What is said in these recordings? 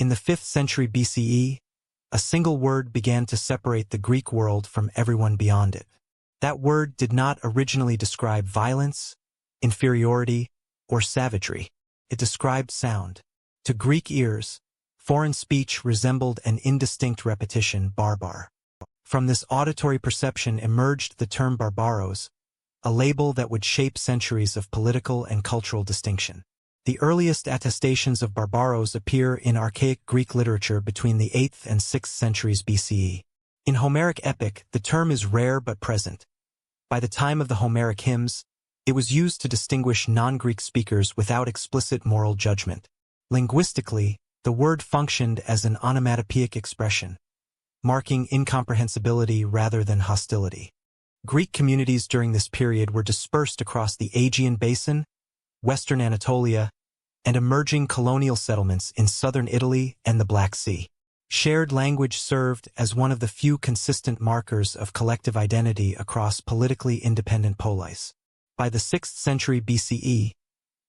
In the 5th century BCE, a single word began to separate the Greek world from everyone beyond it. That word did not originally describe violence, inferiority, or savagery. It described sound. To Greek ears, foreign speech resembled an indistinct repetition, barbar. From this auditory perception emerged the term barbaros, a label that would shape centuries of political and cultural distinction. The earliest attestations of barbaros appear in archaic Greek literature between the 8th and 6th centuries BCE. In Homeric epic, the term is rare but present. By the time of the Homeric hymns, it was used to distinguish non-Greek speakers without explicit moral judgment. Linguistically, the word functioned as an onomatopoeic expression, marking incomprehensibility rather than hostility. Greek communities during this period were dispersed across the Aegean Basin, western Anatolia, and emerging colonial settlements in southern Italy and the Black Sea. Shared language served as one of the few consistent markers of collective identity across politically independent polis. By the 6th century BCE,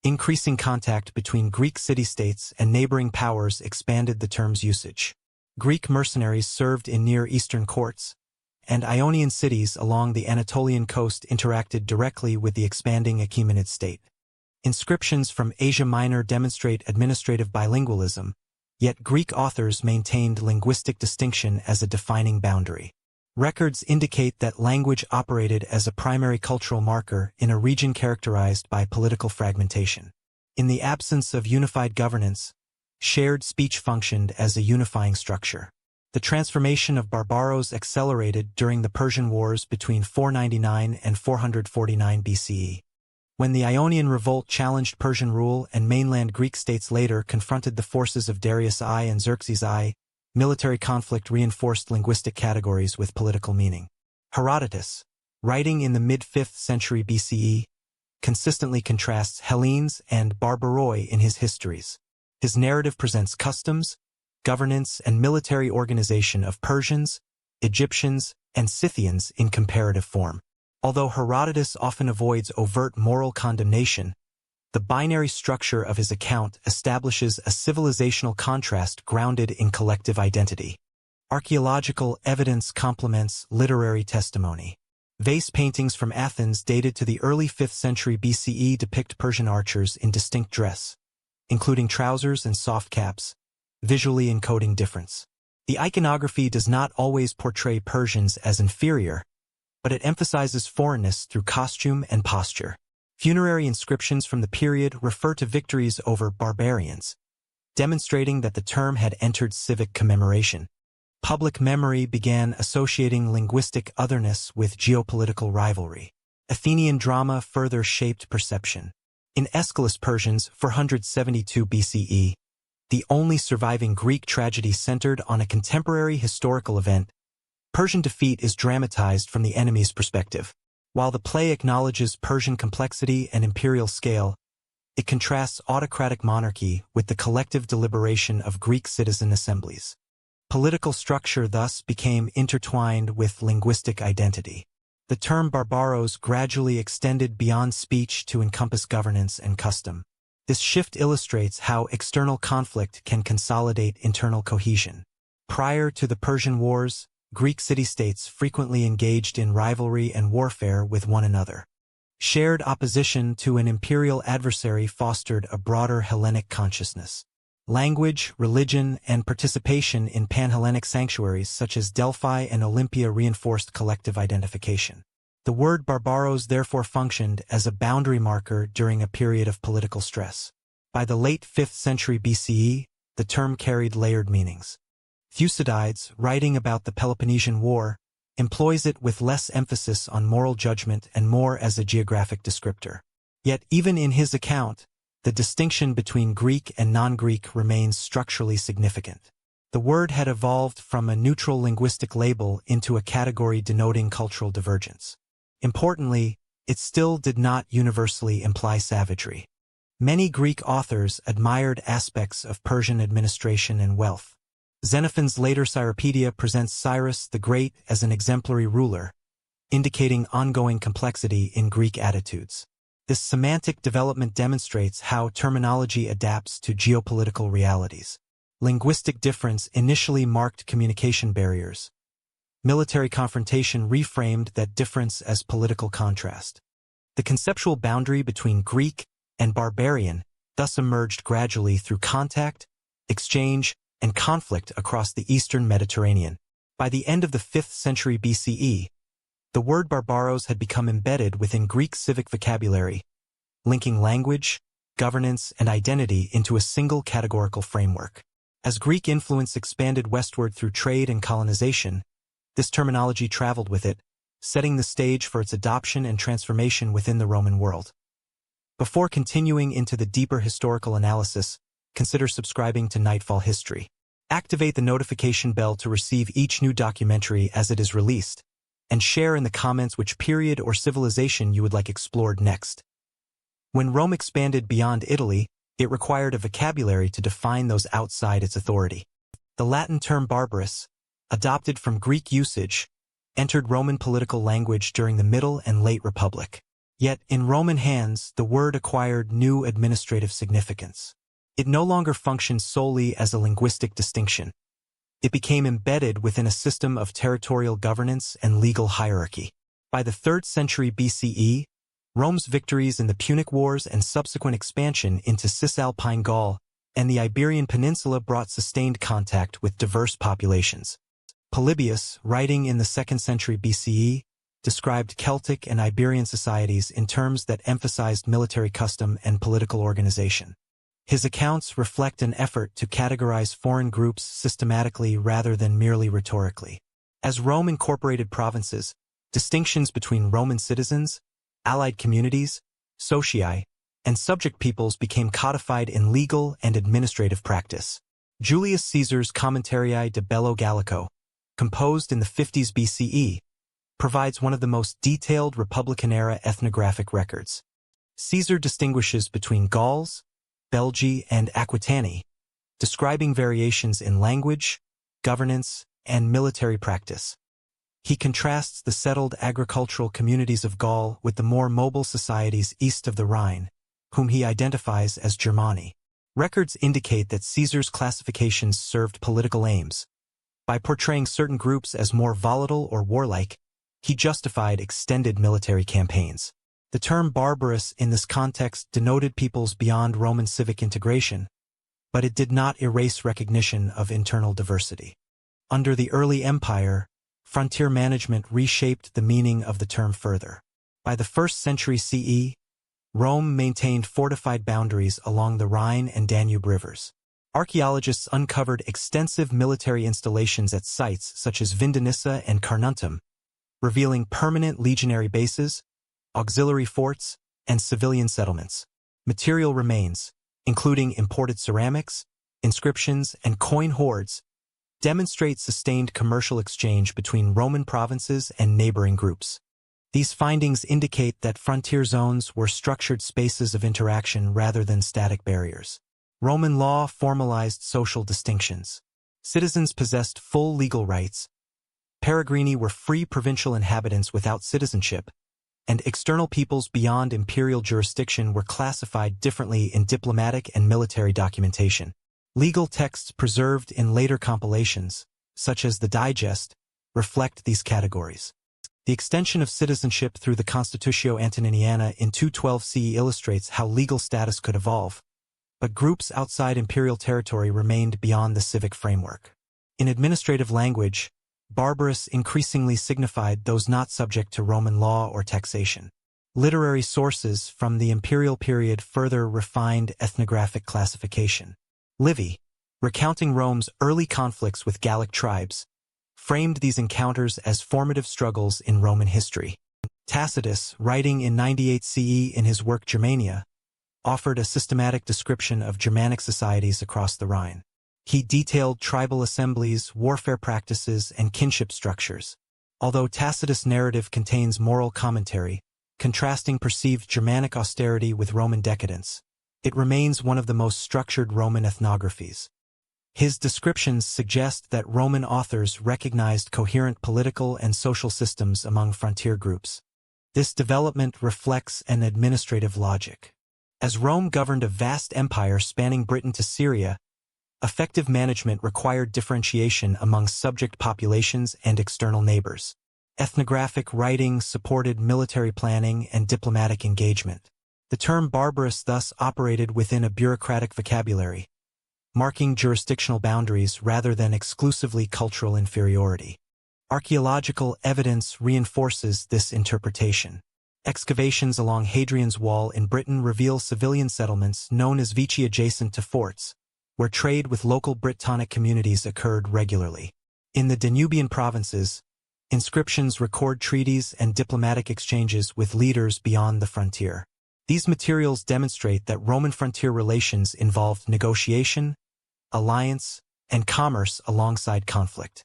increasing contact between Greek city-states and neighboring powers expanded the term's usage. Greek mercenaries served in Near Eastern courts, and Ionian cities along the Anatolian coast interacted directly with the expanding Achaemenid state. Inscriptions from Asia Minor demonstrate administrative bilingualism, yet Greek authors maintained linguistic distinction as a defining boundary. Records indicate that language operated as a primary cultural marker in a region characterized by political fragmentation. In the absence of unified governance, shared speech functioned as a unifying structure. The transformation of barbaros accelerated during the Persian Wars between 499 and 449 BCE. When the Ionian Revolt challenged Persian rule and mainland Greek states later confronted the forces of Darius I and Xerxes I, military conflict reinforced linguistic categories with political meaning. Herodotus, writing in the mid-5th century BCE, consistently contrasts Hellenes and barbaroi in his histories. His narrative presents customs, governance, and military organization of Persians, Egyptians, and Scythians in comparative form. Although Herodotus often avoids overt moral condemnation, the binary structure of his account establishes a civilizational contrast grounded in collective identity. Archaeological evidence complements literary testimony. Vase paintings from Athens dated to the early 5th century BCE depict Persian archers in distinct dress, including trousers and soft caps, visually encoding difference. The iconography does not always portray Persians as inferior, but it emphasizes foreignness through costume and posture. Funerary inscriptions from the period refer to victories over barbarians, demonstrating that the term had entered civic commemoration. Public memory began associating linguistic otherness with geopolitical rivalry. Athenian drama further shaped perception. In Aeschylus' Persians 472 BCE, the only surviving Greek tragedy centered on a contemporary historical event, Persian defeat is dramatized from the enemy's perspective. While the play acknowledges Persian complexity and imperial scale, it contrasts autocratic monarchy with the collective deliberation of Greek citizen assemblies. Political structure thus became intertwined with linguistic identity. The term barbaros gradually extended beyond speech to encompass governance and custom. This shift illustrates how external conflict can consolidate internal cohesion. Prior to the Persian Wars, Greek city-states frequently engaged in rivalry and warfare with one another. Shared opposition to an imperial adversary fostered a broader Hellenic consciousness. Language, religion, and participation in pan-Hellenic sanctuaries such as Delphi and Olympia reinforced collective identification. The word barbaros therefore functioned as a boundary marker during a period of political stress. By the late 5th century BCE, the term carried layered meanings. Thucydides, writing about the Peloponnesian War, employs it with less emphasis on moral judgment and more as a geographic descriptor. Yet even in his account, the distinction between Greek and non-Greek remains structurally significant. The word had evolved from a neutral linguistic label into a category denoting cultural divergence. Importantly, it still did not universally imply savagery. Many Greek authors admired aspects of Persian administration and wealth. Xenophon's later Cyropedia presents Cyrus the Great as an exemplary ruler, indicating ongoing complexity in Greek attitudes. This semantic development demonstrates how terminology adapts to geopolitical realities. Linguistic difference initially marked communication barriers. Military confrontation reframed that difference as political contrast. The conceptual boundary between Greek and barbarian thus emerged gradually through contact, exchange, and conflict across the eastern Mediterranean. By the end of the 5th century BCE, the word barbaros had become embedded within Greek civic vocabulary, linking language, governance, and identity into a single categorical framework. As Greek influence expanded westward through trade and colonization, this terminology traveled with it, setting the stage for its adoption and transformation within the Roman world. Before continuing into the deeper historical analysis, consider subscribing to Nightfall History. Activate the notification bell to receive each new documentary as it is released, and share in the comments which period or civilization you would like explored next. When Rome expanded beyond Italy, it required a vocabulary to define those outside its authority. The Latin term barbarus, adopted from Greek usage, entered Roman political language during the Middle and Late Republic. Yet, in Roman hands, the word acquired new administrative significance. It no longer functioned solely as a linguistic distinction. It became embedded within a system of territorial governance and legal hierarchy. By the 3rd century BCE, Rome's victories in the Punic Wars and subsequent expansion into Cisalpine Gaul and the Iberian Peninsula brought sustained contact with diverse populations. Polybius, writing in the 2nd century BCE, described Celtic and Iberian societies in terms that emphasized military custom and political organization. His accounts reflect an effort to categorize foreign groups systematically rather than merely rhetorically. As Rome incorporated provinces, distinctions between Roman citizens, allied communities, socii, and subject peoples became codified in legal and administrative practice. Julius Caesar's Commentarii de Bello Gallico, composed in the 50s BCE, provides one of the most detailed Republican-era ethnographic records. Caesar distinguishes between Gauls, Belgae, and Aquitani, describing variations in language, governance, and military practice. He contrasts the settled agricultural communities of Gaul with the more mobile societies east of the Rhine, whom he identifies as Germani. Records indicate that Caesar's classifications served political aims. By portraying certain groups as more volatile or warlike, he justified extended military campaigns. The term barbarous in this context denoted peoples beyond Roman civic integration, but it did not erase recognition of internal diversity. Under the early empire, frontier management reshaped the meaning of the term further. By the 1st century CE, Rome maintained fortified boundaries along the Rhine and Danube rivers. Archaeologists uncovered extensive military installations at sites such as Vindonissa and Carnuntum, revealing permanent legionary bases, auxiliary forts, and civilian settlements. Material remains, including imported ceramics, inscriptions, and coin hoards, demonstrate sustained commercial exchange between Roman provinces and neighboring groups. These findings indicate that frontier zones were structured spaces of interaction rather than static barriers. Roman law formalized social distinctions. Citizens possessed full legal rights. Peregrini were free provincial inhabitants without citizenship, and external peoples beyond imperial jurisdiction were classified differently in diplomatic and military documentation. Legal texts preserved in later compilations, such as the Digest, reflect these categories. The extension of citizenship through the Constitutio Antoniniana in 212 CE illustrates how legal status could evolve, but groups outside imperial territory remained beyond the civic framework. In administrative language, barbarous increasingly signified those not subject to Roman law or taxation. Literary sources from the imperial period further refined ethnographic classification. Livy, recounting Rome's early conflicts with Gallic tribes, framed these encounters as formative struggles in Roman history. Tacitus, writing in 98 CE in his work Germania, offered a systematic description of Germanic societies across the Rhine. He detailed tribal assemblies, warfare practices, and kinship structures. Although Tacitus' narrative contains moral commentary, contrasting perceived Germanic austerity with Roman decadence, it remains one of the most structured Roman ethnographies. His descriptions suggest that Roman authors recognized coherent political and social systems among frontier groups. This development reflects an administrative logic. As Rome governed a vast empire spanning Britain to Syria, Effective management required differentiation among subject populations and external neighbors. Ethnographic writing supported military planning and diplomatic engagement. The term barbarous thus operated within a bureaucratic vocabulary, marking jurisdictional boundaries rather than exclusively cultural inferiority. Archaeological evidence reinforces this interpretation. Excavations along Hadrian's Wall in Britain reveal civilian settlements known as vici adjacent to forts, where trade with local Brittonic communities occurred regularly. In the Danubian provinces, inscriptions record treaties and diplomatic exchanges with leaders beyond the frontier. These materials demonstrate that Roman frontier relations involved negotiation, alliance, and commerce alongside conflict.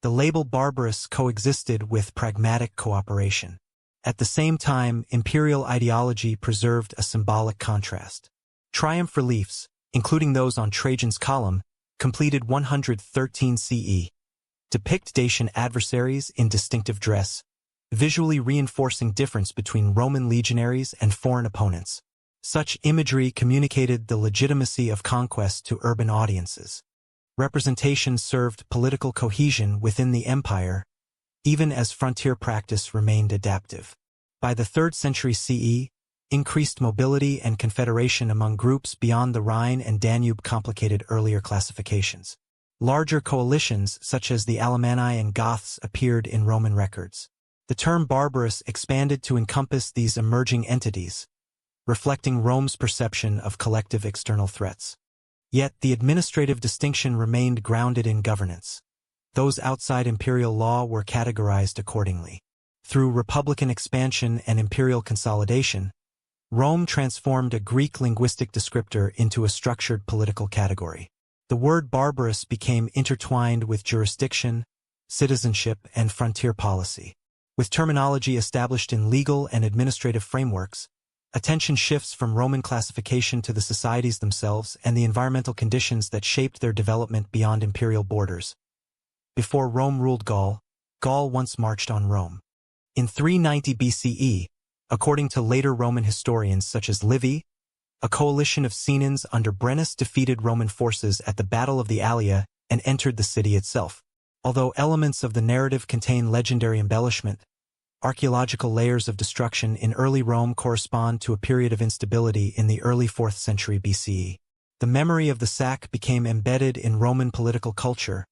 The label barbarous coexisted with pragmatic cooperation. At the same time, imperial ideology preserved a symbolic contrast. Triumph reliefs, including those on Trajan's column, completed 113 CE, depict Dacian adversaries in distinctive dress, visually reinforcing difference between Roman legionaries and foreign opponents. Such imagery communicated the legitimacy of conquest to urban audiences. Representation served political cohesion within the empire, even as frontier practice remained adaptive. By the 3rd century CE, increased mobility and confederation among groups beyond the Rhine and Danube complicated earlier classifications. Larger coalitions, such as the Alemanni and Goths, appeared in Roman records. The term barbarous expanded to encompass these emerging entities, reflecting Rome's perception of collective external threats. Yet the administrative distinction remained grounded in governance. Those outside imperial law were categorized accordingly. Through republican expansion and imperial consolidation, Rome transformed a Greek linguistic descriptor into a structured political category. The word barbarous became intertwined with jurisdiction, citizenship, and frontier policy. With terminology established in legal and administrative frameworks, attention shifts from Roman classification to the societies themselves and the environmental conditions that shaped their development beyond imperial borders. Before Rome ruled Gaul, Gaul once marched on Rome. In 390 BCE, according to later Roman historians such as Livy, a coalition of Senons under Brennus defeated Roman forces at the Battle of the Allia and entered the city itself. Although elements of the narrative contain legendary embellishment, archaeological layers of destruction in early Rome correspond to a period of instability in the early 4th century BCE. The memory of the sack became embedded in Roman political culture,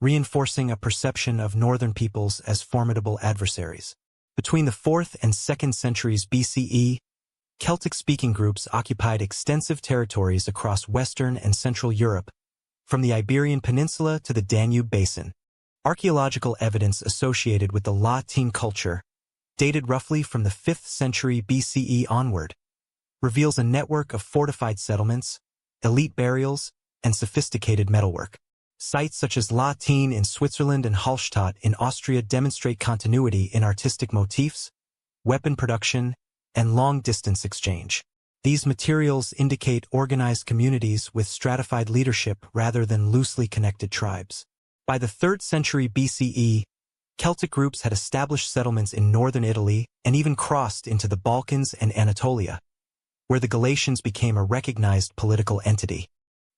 reinforcing a perception of northern peoples as formidable adversaries. Between the 4th and 2nd centuries BCE, Celtic-speaking groups occupied extensive territories across Western and Central Europe, from the Iberian Peninsula to the Danube Basin. Archaeological evidence associated with the Latine culture, dated roughly from the 5th century BCE onward, reveals a network of fortified settlements, elite burials, and sophisticated metalwork. Sites such as Latine in Switzerland and Hallstatt in Austria demonstrate continuity in artistic motifs, weapon production, and long-distance exchange. These materials indicate organized communities with stratified leadership rather than loosely connected tribes. By the 3rd century BCE, Celtic groups had established settlements in northern Italy and even crossed into the Balkans and Anatolia, where the Galatians became a recognized political entity.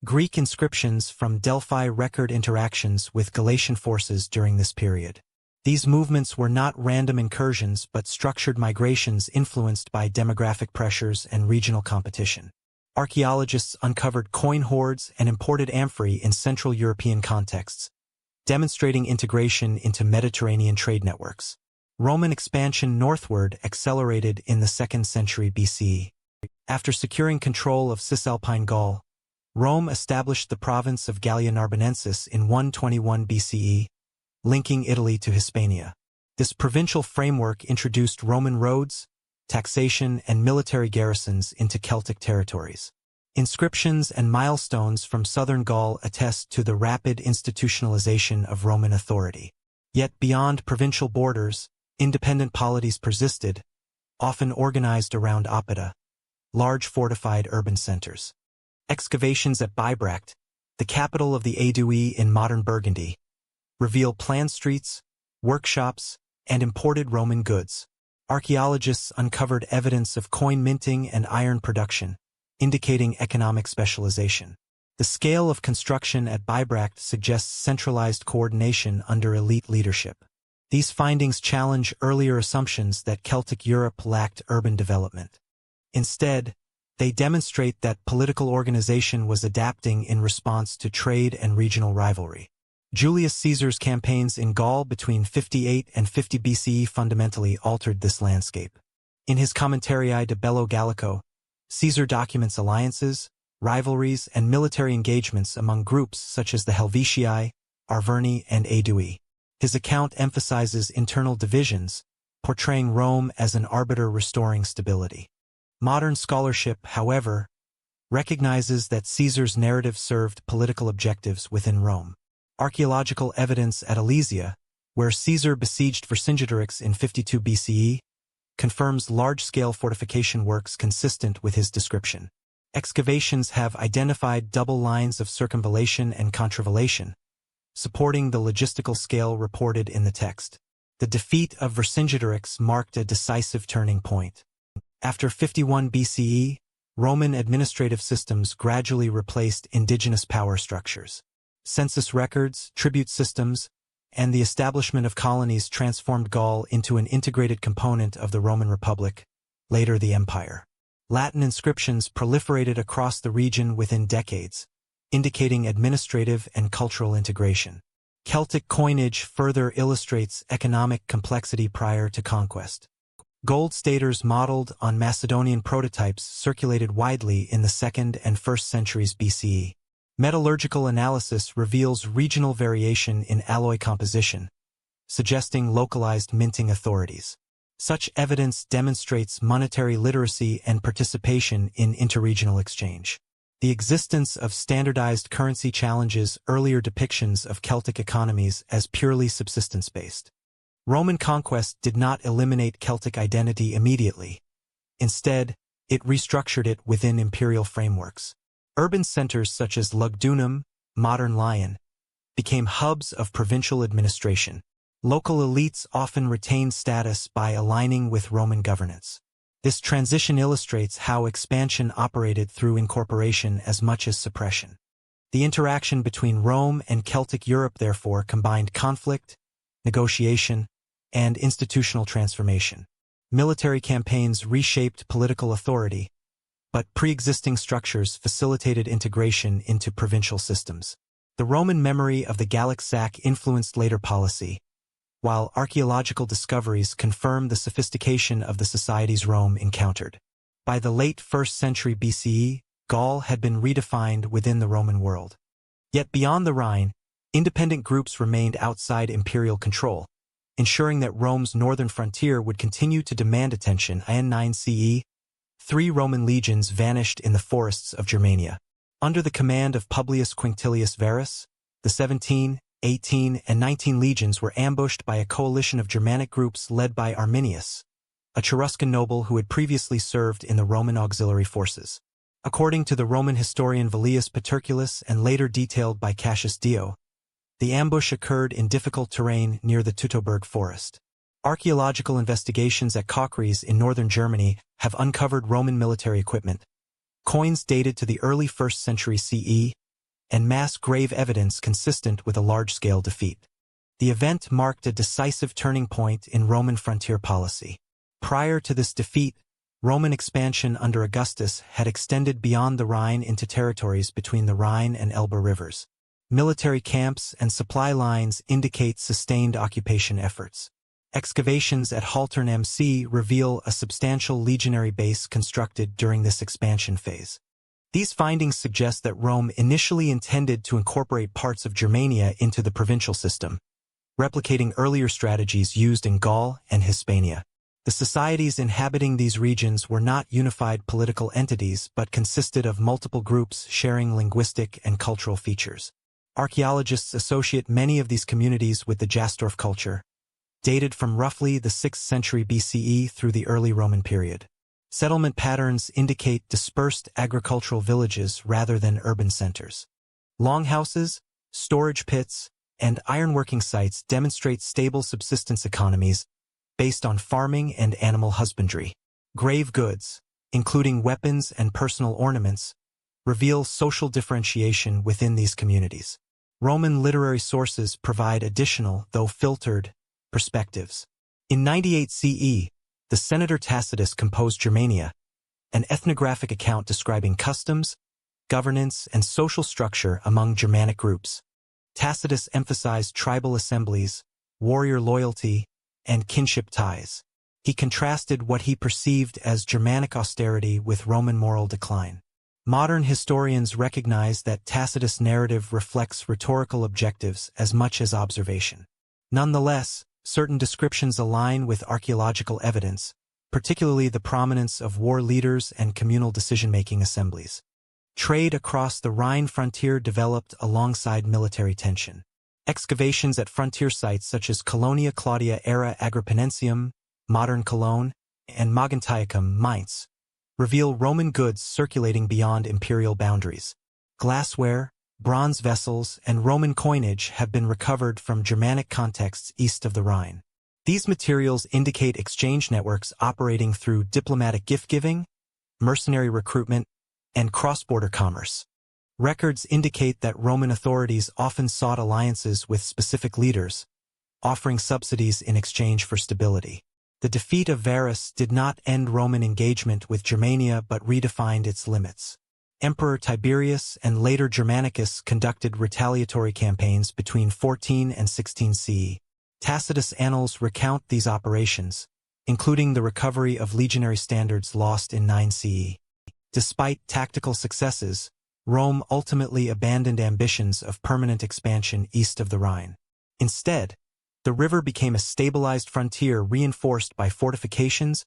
Greek inscriptions from Delphi record interactions with Galatian forces during this period. These movements were not random incursions but structured migrations influenced by demographic pressures and regional competition. Archaeologists uncovered coin hoards and imported amphorae in Central European contexts, demonstrating integration into Mediterranean trade networks. Roman expansion northward accelerated in the 2nd century BCE. After securing control of Cisalpine Gaul, Rome established the province of Gallia Narbonensis in 121 BCE, linking Italy to Hispania. This provincial framework introduced Roman roads, taxation, and military garrisons into Celtic territories. Inscriptions and milestones from southern Gaul attest to the rapid institutionalization of Roman authority. Yet beyond provincial borders, independent polities persisted, often organized around oppida, large fortified urban centers. Excavations at Bibracte, the capital of the Aedui in modern Burgundy, reveal planned streets, workshops, and imported Roman goods. Archaeologists uncovered evidence of coin minting and iron production, indicating economic specialization. The scale of construction at Bibracte suggests centralized coordination under elite leadership. These findings challenge earlier assumptions that Celtic Europe lacked urban development. Instead, they demonstrate that political organization was adapting in response to trade and regional rivalry. Julius Caesar's campaigns in Gaul between 58 and 50 BCE fundamentally altered this landscape. In his Commentarii de Bello Gallico, Caesar documents alliances, rivalries, and military engagements among groups such as the Helvetii, Arverni, and Aedui. His account emphasizes internal divisions, portraying Rome as an arbiter restoring stability. Modern scholarship, however, recognizes that Caesar's narrative served political objectives within Rome. Archaeological evidence at Alesia, where Caesar besieged Vercingetorix in 52 BCE, confirms large-scale fortification works consistent with his description. Excavations have identified double lines of circumvallation and contravallation, supporting the logistical scale reported in the text. The defeat of Vercingetorix marked a decisive turning point. After 51 BCE, Roman administrative systems gradually replaced indigenous power structures. Census records, tribute systems, and the establishment of colonies transformed Gaul into an integrated component of the Roman Republic, later the Empire. Latin inscriptions proliferated across the region within decades, indicating administrative and cultural integration. Celtic coinage further illustrates economic complexity prior to conquest. Gold staters modeled on Macedonian prototypes circulated widely in the 2nd and 1st centuries BCE. Metallurgical analysis reveals regional variation in alloy composition, suggesting localized minting authorities. Such evidence demonstrates monetary literacy and participation in interregional exchange. The existence of standardized currency challenges earlier depictions of Celtic economies as purely subsistence-based. Roman conquest did not eliminate Celtic identity immediately. Instead, it restructured it within imperial frameworks. Urban centers such as Lugdunum, modern Lyon, became hubs of provincial administration. Local elites often retained status by aligning with Roman governance. This transition illustrates how expansion operated through incorporation as much as suppression. The interaction between Rome and Celtic Europe therefore combined conflict, negotiation, and institutional transformation. Military campaigns reshaped political authority, but pre-existing structures facilitated integration into provincial systems. The Roman memory of the Gallic sack influenced later policy, while archaeological discoveries confirm the sophistication of the societies Rome encountered. By the late 1st century BCE, Gaul had been redefined within the Roman world. Yet beyond the Rhine, independent groups remained outside imperial control, ensuring that Rome's northern frontier would continue to demand attention. In 9 CE, 3 Roman legions vanished in the forests of Germania. Under the command of Publius Quinctilius Varus, the 17, 18, and 19 legions were ambushed by a coalition of Germanic groups led by Arminius, a Cheruscan noble who had previously served in the Roman auxiliary forces. According to the Roman historian Velius Paterculus and later detailed by Cassius Dio, the ambush occurred in difficult terrain near the Teutoburg forest. Archaeological investigations at Kochries in northern Germany have uncovered Roman military equipment, coins dated to the early 1st century CE, and mass grave evidence consistent with a large-scale defeat. The event marked a decisive turning point in Roman frontier policy. Prior to this defeat, Roman expansion under Augustus had extended beyond the Rhine into territories between the Rhine and Elbe rivers. Military camps and supply lines indicate sustained occupation efforts. Excavations at Haltern am See reveal a substantial legionary base constructed during this expansion phase. These findings suggest that Rome initially intended to incorporate parts of Germania into the provincial system, replicating earlier strategies used in Gaul and Hispania. The societies inhabiting these regions were not unified political entities but consisted of multiple groups sharing linguistic and cultural features. Archaeologists associate many of these communities with the Jastorf culture, dated from roughly the 6th century BCE through the early Roman period. Settlement patterns indicate dispersed agricultural villages rather than urban centers. Longhouses, storage pits, and ironworking sites demonstrate stable subsistence economies based on farming and animal husbandry. Grave goods, including weapons and personal ornaments, reveal social differentiation within these communities. Roman literary sources provide additional, though filtered, perspectives. In 98 CE, the senator Tacitus composed Germania, an ethnographic account describing customs, governance, and social structure among Germanic groups. Tacitus emphasized tribal assemblies, warrior loyalty, and kinship ties. He contrasted what he perceived as Germanic austerity with Roman moral decline. Modern historians recognize that Tacitus' narrative reflects rhetorical objectives as much as observation. Nonetheless, certain descriptions align with archaeological evidence, particularly the prominence of war leaders and communal decision-making assemblies. Trade across the Rhine frontier developed alongside military tension. Excavations at frontier sites such as Colonia Claudia-era Agrippinensium, modern Cologne, and Mogontiacum, Mainz, reveal Roman goods circulating beyond imperial boundaries. Glassware, bronze vessels, and Roman coinage have been recovered from Germanic contexts east of the Rhine. These materials indicate exchange networks operating through diplomatic gift-giving, mercenary recruitment, and cross-border commerce. Records indicate that Roman authorities often sought alliances with specific leaders, offering subsidies in exchange for stability. The defeat of Varus did not end Roman engagement with Germania but redefined its limits. Emperor Tiberius and later Germanicus conducted retaliatory campaigns between 14 and 16 CE. Tacitus' annals recount these operations, including the recovery of legionary standards lost in 9 CE. Despite tactical successes, Rome ultimately abandoned ambitions of permanent expansion east of the Rhine. Instead, the river became a stabilized frontier reinforced by fortifications,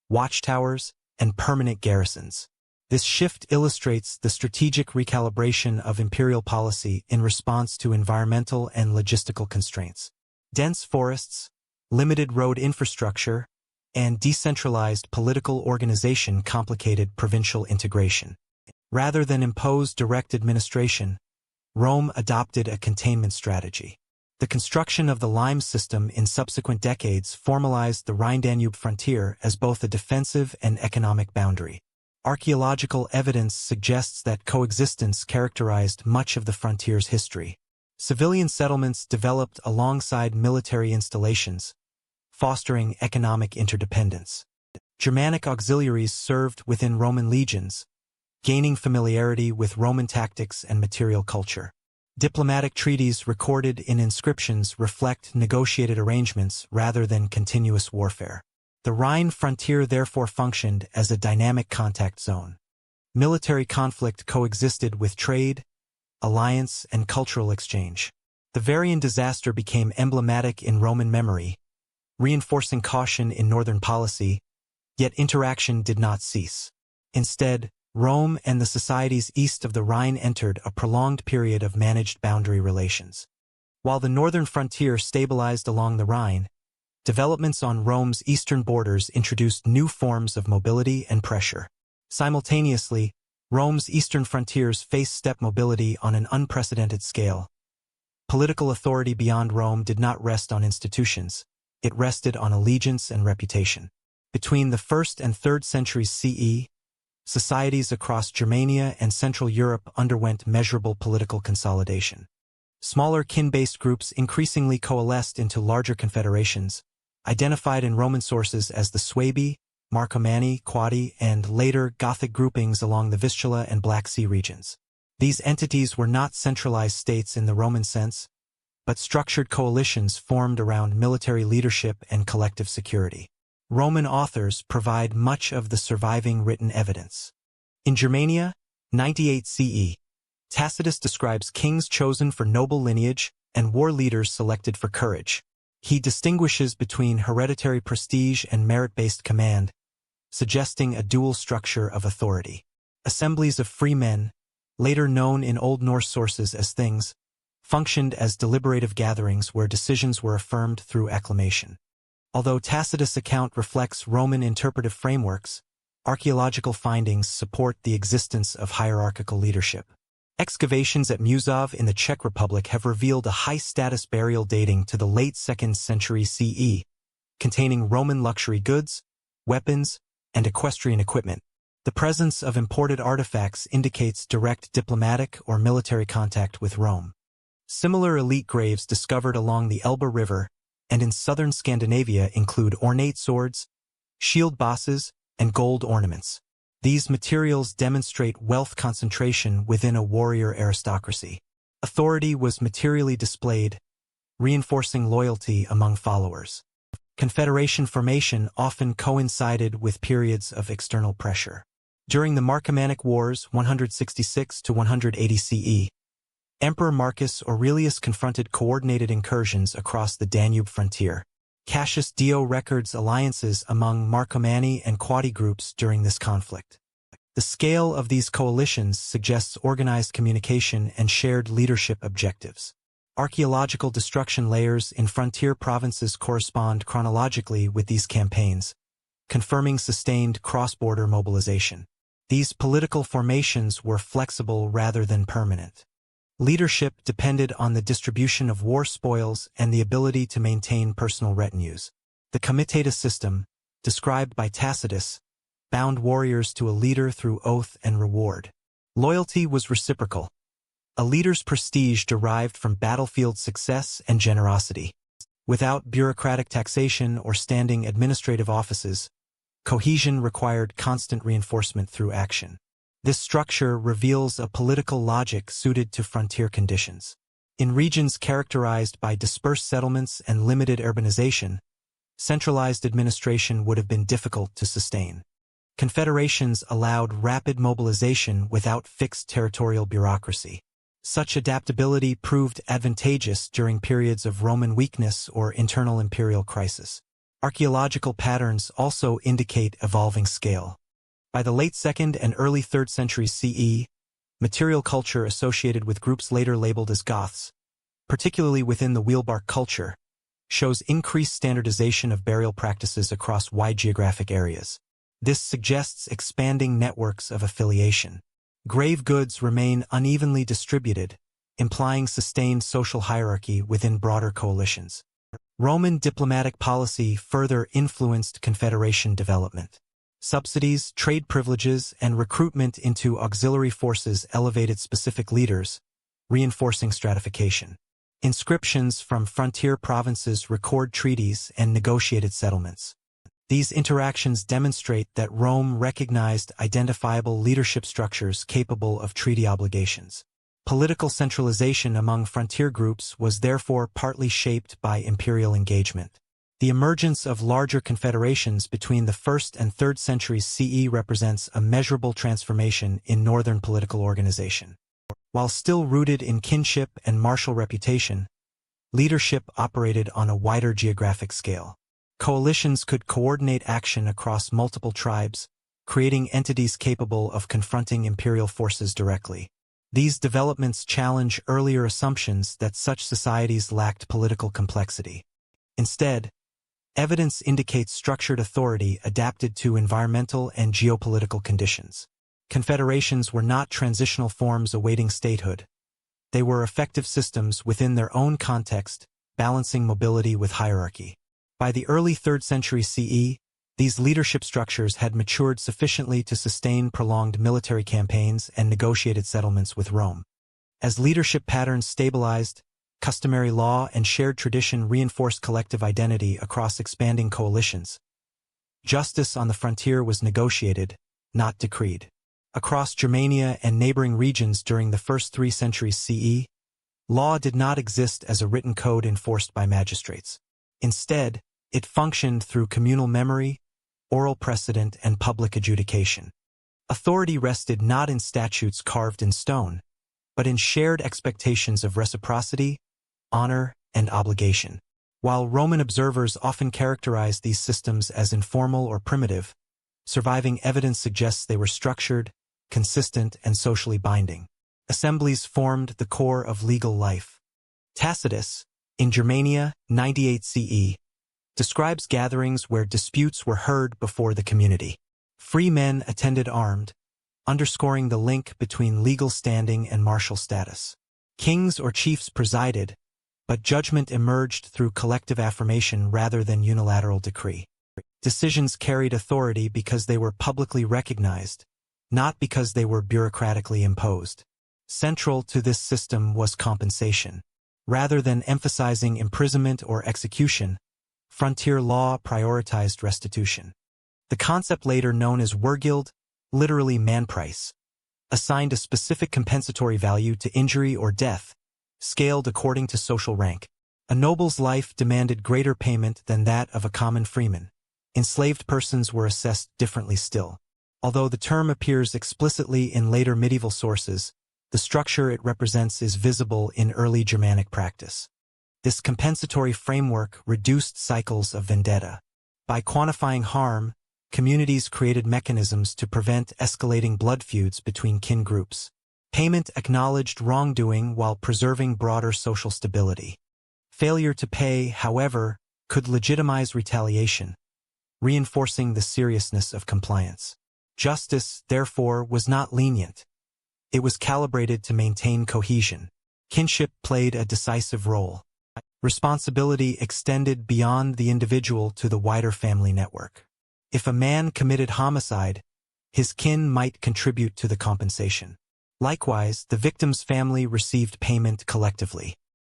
watchtowers, and permanent garrisons. This shift illustrates the strategic recalibration of imperial policy in response to environmental and logistical constraints. Dense forests, limited road infrastructure, and decentralized political organization complicated provincial integration. Rather than impose direct administration, Rome adopted a containment strategy. The construction of the Limes system in subsequent decades formalized the Rhine-Danube frontier as both a defensive and economic boundary. Archaeological evidence suggests that coexistence characterized much of the frontier's history. Civilian settlements developed alongside military installations, fostering economic interdependence. Germanic auxiliaries served within Roman legions, gaining familiarity with Roman tactics and material culture. Diplomatic treaties recorded in inscriptions reflect negotiated arrangements rather than continuous warfare. The Rhine frontier therefore functioned as a dynamic contact zone. Military conflict coexisted with trade, alliance, and cultural exchange. The Varian disaster became emblematic in Roman memory, reinforcing caution in northern policy, yet interaction did not cease. Instead, Rome and the societies east of the Rhine entered a prolonged period of managed boundary relations. While the northern frontier stabilized along the Rhine, developments on Rome's eastern borders introduced new forms of mobility and pressure. Simultaneously, Rome's eastern frontiers faced steppe mobility on an unprecedented scale. Political authority beyond Rome did not rest on institutions. It rested on allegiance and reputation. Between the 1st and 3rd centuries CE, societies across Germania and Central Europe underwent measurable political consolidation. Smaller kin-based groups increasingly coalesced into larger confederations, identified in Roman sources as the Suebi, Marcomanni, Quadi, and later Gothic groupings along the Vistula and Black Sea regions. These entities were not centralized states in the Roman sense, but structured coalitions formed around military leadership and collective security. Roman authors provide much of the surviving written evidence. In Germania, 98 CE, Tacitus describes kings chosen for noble lineage and war leaders selected for courage. He distinguishes between hereditary prestige and merit-based command, suggesting a dual structure of authority. Assemblies of free men, later known in Old Norse sources as things, functioned as deliberative gatherings where decisions were affirmed through acclamation. Although Tacitus' account reflects Roman interpretive frameworks, archaeological findings support the existence of hierarchical leadership. Excavations at Musov in the Czech Republic have revealed a high-status burial dating to the late 2nd century CE, containing Roman luxury goods, weapons, and equestrian equipment. The presence of imported artifacts indicates direct diplomatic or military contact with Rome. Similar elite graves discovered along the Elbe River and in southern Scandinavia include ornate swords, shield bosses, and gold ornaments. These materials demonstrate wealth concentration within a warrior aristocracy. Authority was materially displayed, reinforcing loyalty among followers. Confederation formation often coincided with periods of external pressure. During the Marcomannic Wars 166 to 180 CE, Emperor Marcus Aurelius confronted coordinated incursions across the Danube frontier. Cassius Dio records alliances among Marcomanni and Quadi groups during this conflict. The scale of these coalitions suggests organized communication and shared leadership objectives. Archaeological destruction layers in frontier provinces correspond chronologically with these campaigns, confirming sustained cross-border mobilization. These political formations were flexible rather than permanent. Leadership depended on the distribution of war spoils and the ability to maintain personal retinues. The comitatus system, described by Tacitus, bound warriors to a leader through oath and reward. Loyalty was reciprocal. A leader's prestige derived from battlefield success and generosity. Without bureaucratic taxation or standing administrative offices, cohesion required constant reinforcement through action. This structure reveals a political logic suited to frontier conditions. In regions characterized by dispersed settlements and limited urbanization, centralized administration would have been difficult to sustain. Confederations allowed rapid mobilization without fixed territorial bureaucracy. Such adaptability proved advantageous during periods of Roman weakness or internal imperial crisis. Archaeological patterns also indicate evolving scale. By the late 2nd and early 3rd centuries CE, material culture associated with groups later labeled as Goths, particularly within the wheelbark culture, shows increased standardization of burial practices across wide geographic areas. This suggests expanding networks of affiliation. Grave goods remain unevenly distributed, implying sustained social hierarchy within broader coalitions. Roman diplomatic policy further influenced confederation development. Subsidies, trade privileges, and recruitment into auxiliary forces elevated specific leaders, reinforcing stratification. Inscriptions from frontier provinces record treaties and negotiated settlements. These interactions demonstrate that Rome recognized identifiable leadership structures capable of treaty obligations. Political centralization among frontier groups was therefore partly shaped by imperial engagement. The emergence of larger confederations between the 1st and 3rd centuries CE represents a measurable transformation in northern political organization. While still rooted in kinship and martial reputation, leadership operated on a wider geographic scale. Coalitions could coordinate action across multiple tribes, creating entities capable of confronting imperial forces directly. These developments challenge earlier assumptions that such societies lacked political complexity. Instead, evidence indicates structured authority adapted to environmental and geopolitical conditions. Confederations were not transitional forms awaiting statehood. They were effective systems within their own context, balancing mobility with hierarchy. By the early 3rd century CE, these leadership structures had matured sufficiently to sustain prolonged military campaigns and negotiated settlements with Rome. As leadership patterns stabilized, customary law and shared tradition reinforced collective identity across expanding coalitions. Justice on the frontier was negotiated, not decreed. Across Germania and neighboring regions during the first 3 centuries CE, law did not exist as a written code enforced by magistrates. Instead, it functioned through communal memory, oral precedent, and public adjudication. Authority rested not in statutes carved in stone, but in shared expectations of reciprocity, honor, and obligation. While Roman observers often characterized these systems as informal or primitive, surviving evidence suggests they were structured, consistent, and socially binding. Assemblies formed the core of legal life. Tacitus, in Germania, 98 CE, describes gatherings where disputes were heard before the community. Free men attended armed, underscoring the link between legal standing and martial status. Kings or chiefs presided, but judgment emerged through collective affirmation rather than unilateral decree. Decisions carried authority because they were publicly recognized, not because they were bureaucratically imposed. Central to this system was compensation. Rather than emphasizing imprisonment or execution, frontier law prioritized restitution. The concept later known as wergild, literally man price, assigned a specific compensatory value to injury or death, scaled according to social rank. A noble's life demanded greater payment than that of a common freeman. Enslaved persons were assessed differently still. Although the term appears explicitly in later medieval sources, the structure it represents is visible in early Germanic practice. This compensatory framework reduced cycles of vendetta. By quantifying harm, communities created mechanisms to prevent escalating blood feuds between kin groups. Payment acknowledged wrongdoing while preserving broader social stability. Failure to pay, however, could legitimize retaliation, reinforcing the seriousness of compliance. Justice, therefore, was not lenient. It was calibrated to maintain cohesion. Kinship played a decisive role. Responsibility extended beyond the individual to the wider family network. If a man committed homicide, his kin might contribute to the compensation. Likewise, the victim's family received payment collectively.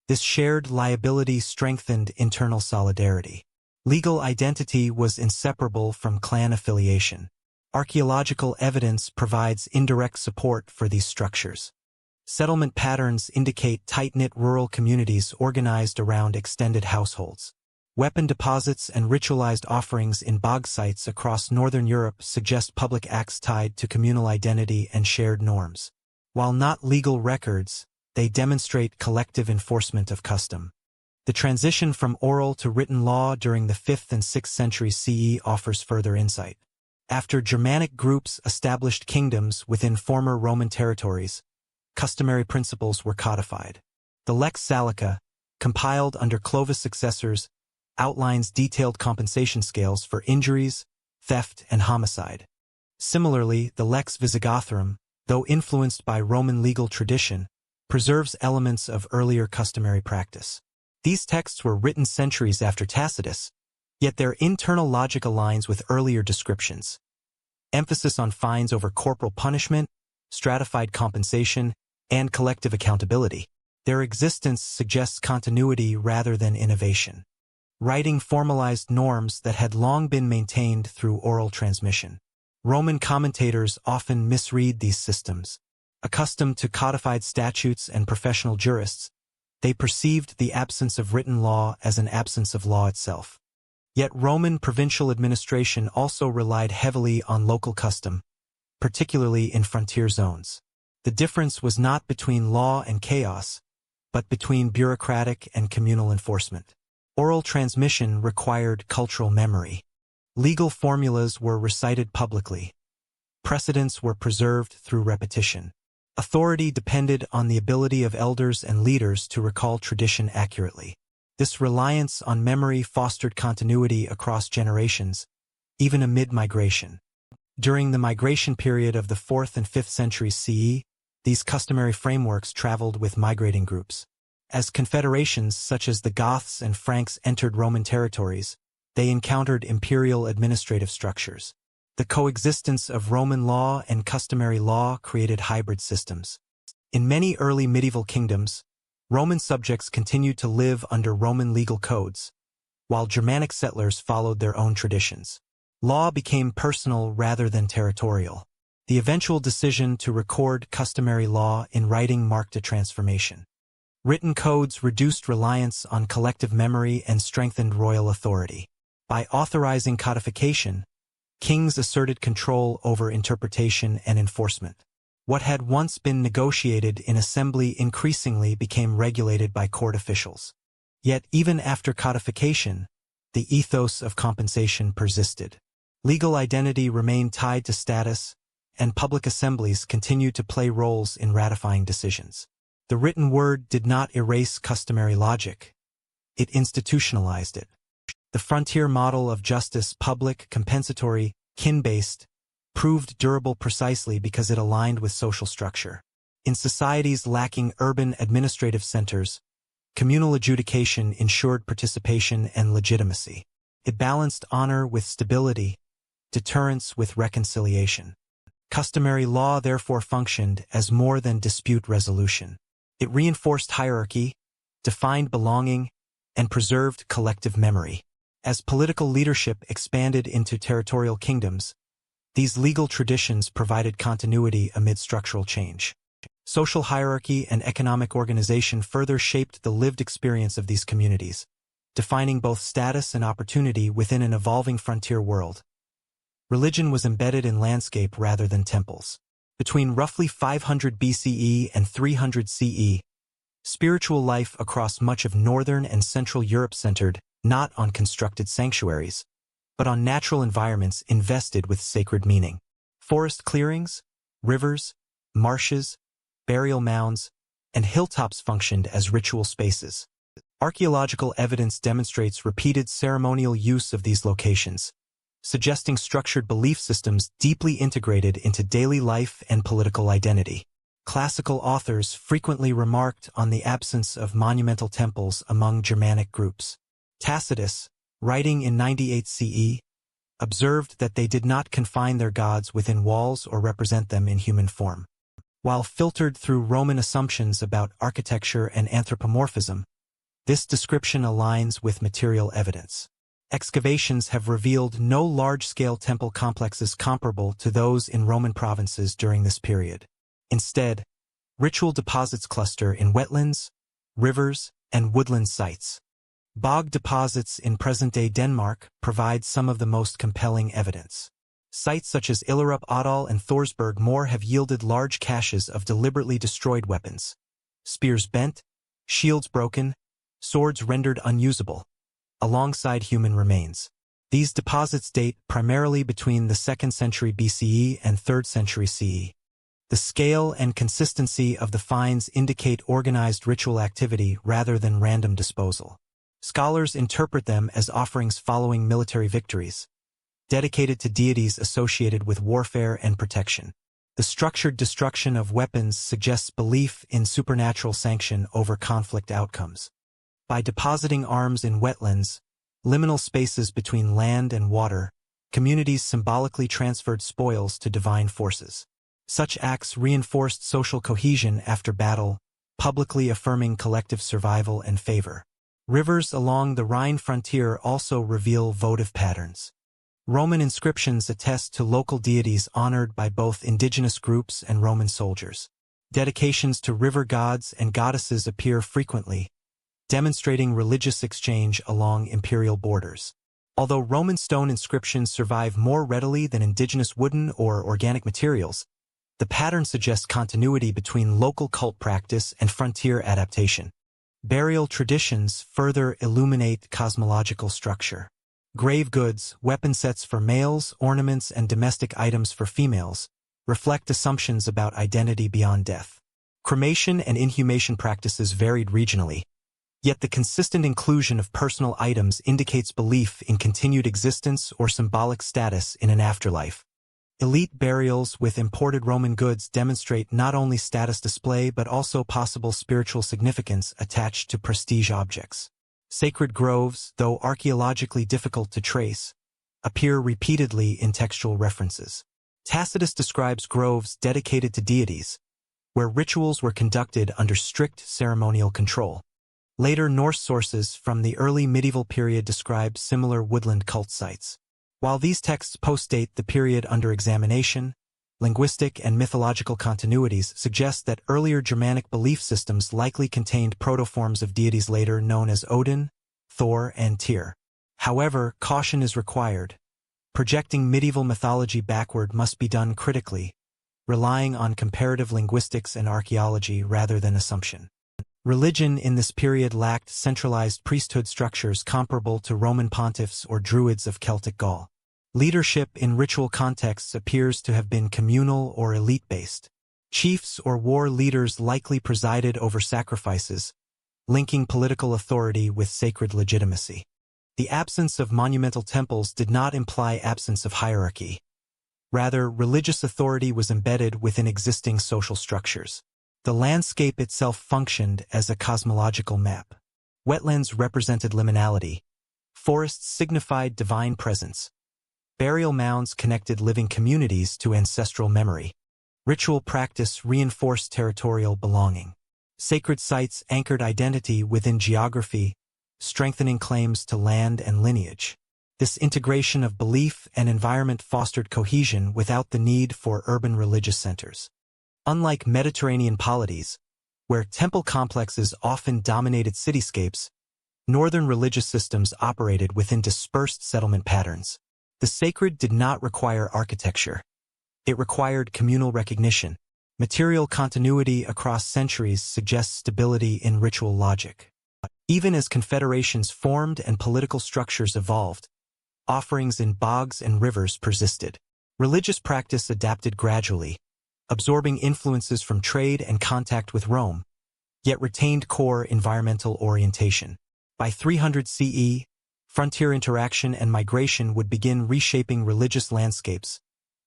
This shared liability strengthened internal solidarity. Legal identity was inseparable from clan affiliation. Archaeological evidence provides indirect support for these structures. Settlement patterns indicate tight-knit rural communities organized around extended households. Weapon deposits and ritualized offerings in bog sites across northern Europe suggest public acts tied to communal identity and shared norms. While not legal records, they demonstrate collective enforcement of custom. The transition from oral to written law during the 5th and 6th centuries CE offers further insight. After Germanic groups established kingdoms within former Roman territories, customary principles were codified. The Lex Salica, compiled under Clovis' successors, outlines detailed compensation scales for injuries, theft, and homicide. Similarly, the Lex Visigothorum, though influenced by Roman legal tradition, preserves elements of earlier customary practice. These texts were written centuries after Tacitus, yet their internal logic aligns with earlier descriptions. Emphasis on fines over corporal punishment, stratified compensation, and collective accountability. Their existence suggests continuity rather than innovation. Writing formalized norms that had long been maintained through oral transmission. Roman commentators often misread these systems. Accustomed to codified statutes and professional jurists, they perceived the absence of written law as an absence of law itself. Yet Roman provincial administration also relied heavily on local custom, particularly in frontier zones. The difference was not between law and chaos, but between bureaucratic and communal enforcement. Oral transmission required cultural memory. Legal formulas were recited publicly. Precedents were preserved through repetition. Authority depended on the ability of elders and leaders to recall tradition accurately. This reliance on memory fostered continuity across generations, even amid migration. During the migration period of the 4th and 5th centuries CE, these customary frameworks traveled with migrating groups. As confederations such as the Goths and Franks entered Roman territories, they encountered imperial administrative structures. The coexistence of Roman law and customary law created hybrid systems. In many early medieval kingdoms, Roman subjects continued to live under Roman legal codes, while Germanic settlers followed their own traditions. Law became personal rather than territorial. The eventual decision to record customary law in writing marked a transformation. Written codes reduced reliance on collective memory and strengthened royal authority. By authorizing codification, kings asserted control over interpretation and enforcement. What had once been negotiated in assembly increasingly became regulated by court officials. Yet even after codification, the ethos of compensation persisted. Legal identity remained tied to status, and public assemblies continued to play roles in ratifying decisions. The written word did not erase customary logic. It institutionalized it. The frontier model of justice, public, compensatory, kin-based, proved durable precisely because it aligned with social structure. In societies lacking urban administrative centers, communal adjudication ensured participation and legitimacy. It balanced honor with stability, deterrence with reconciliation. Customary law therefore functioned as more than dispute resolution. It reinforced hierarchy, defined belonging, and preserved collective memory. As political leadership expanded into territorial kingdoms, these legal traditions provided continuity amid structural change. Social hierarchy and economic organization further shaped the lived experience of these communities, defining both status and opportunity within an evolving frontier world. Religion was embedded in landscape rather than temples. Between roughly 500 BCE and 300 CE, spiritual life across much of northern and central Europe centered not on constructed sanctuaries, but on natural environments invested with sacred meaning. Forest clearings, rivers, marshes, burial mounds, and hilltops functioned as ritual spaces. Archaeological evidence demonstrates repeated ceremonial use of these locations, suggesting structured belief systems deeply integrated into daily life and political identity. Classical authors frequently remarked on the absence of monumental temples among Germanic groups. Tacitus, writing in 98 CE, observed that they did not confine their gods within walls or represent them in human form. While filtered through Roman assumptions about architecture and anthropomorphism, this description aligns with material evidence. Excavations have revealed no large-scale temple complexes comparable to those in Roman provinces during this period. Instead, ritual deposits cluster in wetlands, rivers, and woodland sites. Bog deposits in present-day Denmark provide some of the most compelling evidence. Sites such as Illerup Odal and Thorsberg Moor have yielded large caches of deliberately destroyed weapons. Spears bent, shields broken, swords rendered unusable, alongside human remains. These deposits date primarily between the 2nd century BCE and 3rd century CE. The scale and consistency of the finds indicate organized ritual activity rather than random disposal. Scholars interpret them as offerings following military victories, dedicated to deities associated with warfare and protection. The structured destruction of weapons suggests belief in supernatural sanction over conflict outcomes. By depositing arms in wetlands, liminal spaces between land and water, communities symbolically transferred spoils to divine forces. Such acts reinforced social cohesion after battle, publicly affirming collective survival and favor. Rivers along the Rhine frontier also reveal votive patterns. Roman inscriptions attest to local deities honored by both indigenous groups and Roman soldiers. Dedications to river gods and goddesses appear frequently, demonstrating religious exchange along imperial borders. Although Roman stone inscriptions survive more readily than indigenous wooden or organic materials, the pattern suggests continuity between local cult practice and frontier adaptation. Burial traditions further illuminate cosmological structure. Grave goods, weapon sets for males, ornaments, and domestic items for females reflect assumptions about identity beyond death. Cremation and inhumation practices varied regionally, yet the consistent inclusion of personal items indicates belief in continued existence or symbolic status in an afterlife. Elite burials with imported Roman goods demonstrate not only status display but also possible spiritual significance attached to prestige objects. Sacred groves, though archaeologically difficult to trace, appear repeatedly in textual references. Tacitus describes groves dedicated to deities, where rituals were conducted under strict ceremonial control. Later Norse sources from the early medieval period describe similar woodland cult sites. While these texts postdate the period under examination, linguistic and mythological continuities suggest that earlier Germanic belief systems likely contained protoforms of deities later known as Odin, Thor, and Tyr. However, caution is required. Projecting medieval mythology backward must be done critically, relying on comparative linguistics and archaeology rather than assumption. Religion in this period lacked centralized priesthood structures comparable to Roman pontiffs or druids of Celtic Gaul. Leadership in ritual contexts appears to have been communal or elite-based. Chiefs or war leaders likely presided over sacrifices, linking political authority with sacred legitimacy. The absence of monumental temples did not imply absence of hierarchy. Rather, religious authority was embedded within existing social structures. The landscape itself functioned as a cosmological map. Wetlands represented liminality. Forests signified divine presence. Burial mounds connected living communities to ancestral memory. Ritual practice reinforced territorial belonging. Sacred sites anchored identity within geography, strengthening claims to land and lineage. This integration of belief and environment fostered cohesion without the need for urban religious centers. Unlike Mediterranean polities, where temple complexes often dominated cityscapes, northern religious systems operated within dispersed settlement patterns. The sacred did not require architecture. It required communal recognition. Material continuity across centuries suggests stability in ritual logic. Even as confederations formed and political structures evolved, offerings in bogs and rivers persisted. Religious practice adapted gradually, absorbing influences from trade and contact with Rome, yet retained core environmental orientation. By 300 CE, frontier interaction and migration would begin reshaping religious landscapes,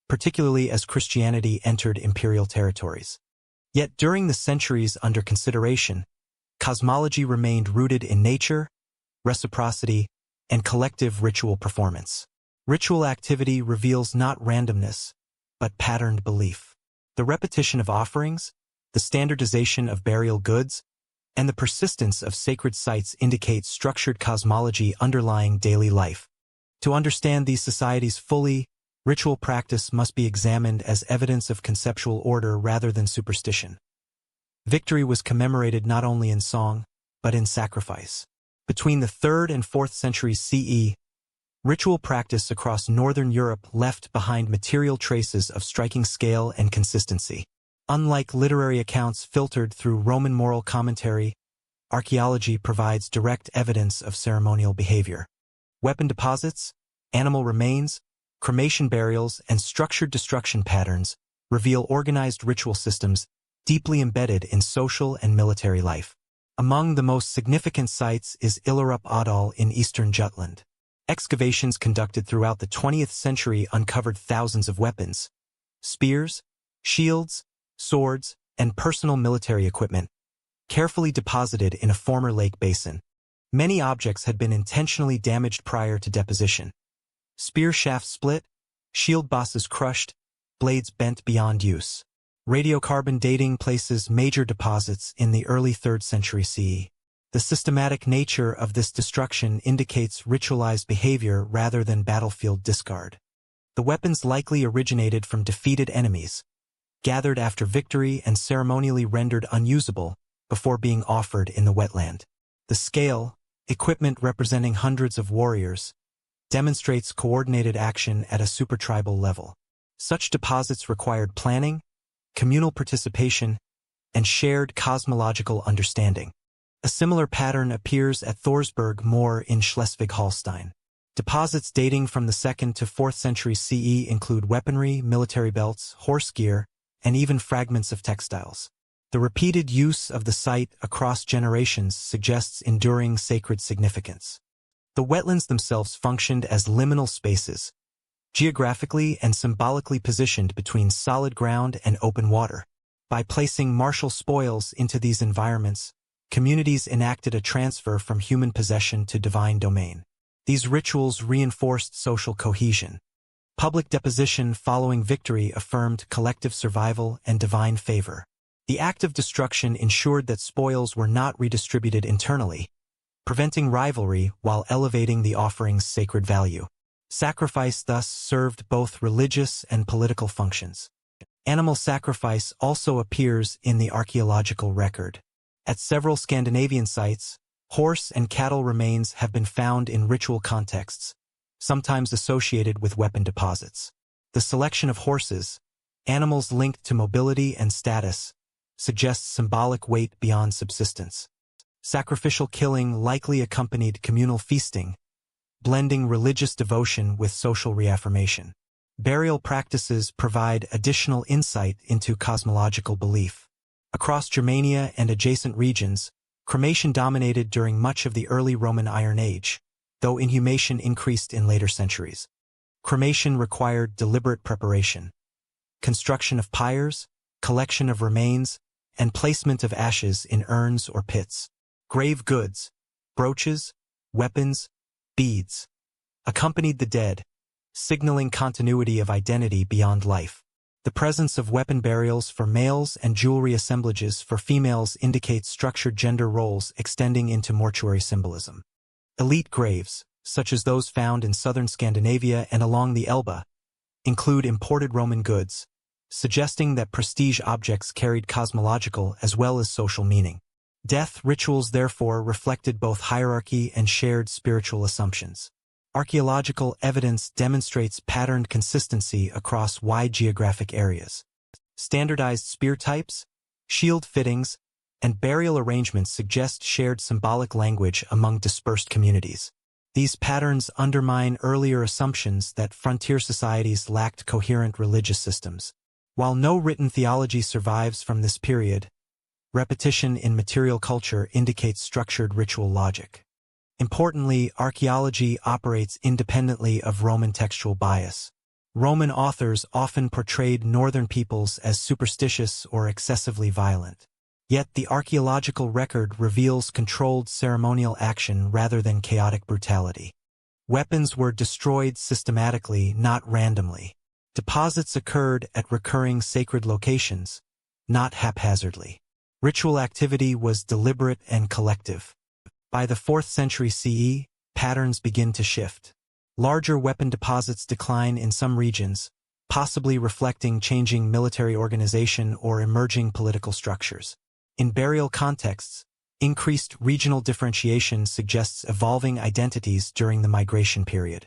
particularly as Christianity entered imperial territories. Yet during the centuries under consideration, cosmology remained rooted in nature, reciprocity, and collective ritual performance. Ritual activity reveals not randomness, but patterned belief. The repetition of offerings, the standardization of burial goods, and the persistence of sacred sites indicate structured cosmology underlying daily life. To understand these societies fully, ritual practice must be examined as evidence of conceptual order rather than superstition. Victory was commemorated not only in song, but in sacrifice. Between the 3rd and 4th centuries CE, ritual practice across northern Europe left behind material traces of striking scale and consistency. Unlike literary accounts filtered through Roman moral commentary, archaeology provides direct evidence of ceremonial behavior. Weapon deposits, animal remains, cremation burials, and structured destruction patterns reveal organized ritual systems deeply embedded in social and military life. Among the most significant sites is Illerup Adal in eastern Jutland. Excavations conducted throughout the 20th century uncovered thousands of weapons, spears, shields, swords, and personal military equipment, carefully deposited in a former lake basin. Many objects had been intentionally damaged prior to deposition. Spear shafts split, shield bosses crushed, blades bent beyond use. Radiocarbon dating places major deposits in the early 3rd century CE. The systematic nature of this destruction indicates ritualized behavior rather than battlefield discard. The weapons likely originated from defeated enemies, gathered after victory and ceremonially rendered unusable before being offered in the wetland. The scale, equipment representing hundreds of warriors, demonstrates coordinated action at a supertribal level. Such deposits required planning, communal participation, and shared cosmological understanding. A similar pattern appears at Thorsberg Moor in Schleswig-Holstein. Deposits dating from the 2nd to 4th century CE include weaponry, military belts, horse gear, and even fragments of textiles. The repeated use of the site across generations suggests enduring sacred significance. The wetlands themselves functioned as liminal spaces, geographically and symbolically positioned between solid ground and open water. By placing martial spoils into these environments, communities enacted a transfer from human possession to divine domain. These rituals reinforced social cohesion. Public deposition following victory affirmed collective survival and divine favor. The act of destruction ensured that spoils were not redistributed internally, preventing rivalry while elevating the offering's sacred value. Sacrifice thus served both religious and political functions. Animal sacrifice also appears in the archaeological record. At several Scandinavian sites, horse and cattle remains have been found in ritual contexts, sometimes associated with weapon deposits. The selection of horses, animals linked to mobility and status, suggests symbolic weight beyond subsistence. Sacrificial killing likely accompanied communal feasting, blending religious devotion with social reaffirmation. Burial practices provide additional insight into cosmological belief. Across Germania and adjacent regions, cremation dominated during much of the early Roman Iron Age, though inhumation increased in later centuries. Cremation required deliberate preparation. Construction of pyres, collection of remains, and placement of ashes in urns or pits. Grave goods, brooches, weapons, beads, accompanied the dead, signaling continuity of identity beyond life. The presence of weapon burials for males and jewelry assemblages for females indicates structured gender roles extending into mortuary symbolism. Elite graves, such as those found in southern Scandinavia and along the Elbe, include imported Roman goods, suggesting that prestige objects carried cosmological as well as social meaning. Death rituals therefore reflected both hierarchy and shared spiritual assumptions. Archaeological evidence demonstrates patterned consistency across wide geographic areas. Standardized spear types, shield fittings, and burial arrangements suggest shared symbolic language among dispersed communities. These patterns undermine earlier assumptions that frontier societies lacked coherent religious systems. While no written theology survives from this period, repetition in material culture indicates structured ritual logic. Importantly, archaeology operates independently of Roman textual bias. Roman authors often portrayed northern peoples as superstitious or excessively violent. Yet the archaeological record reveals controlled ceremonial action rather than chaotic brutality. Weapons were destroyed systematically, not randomly. Deposits occurred at recurring sacred locations, not haphazardly. Ritual activity was deliberate and collective. By the 4th century CE, patterns begin to shift. Larger weapon deposits decline in some regions, possibly reflecting changing military organization or emerging political structures. In burial contexts, increased regional differentiation suggests evolving identities during the migration period.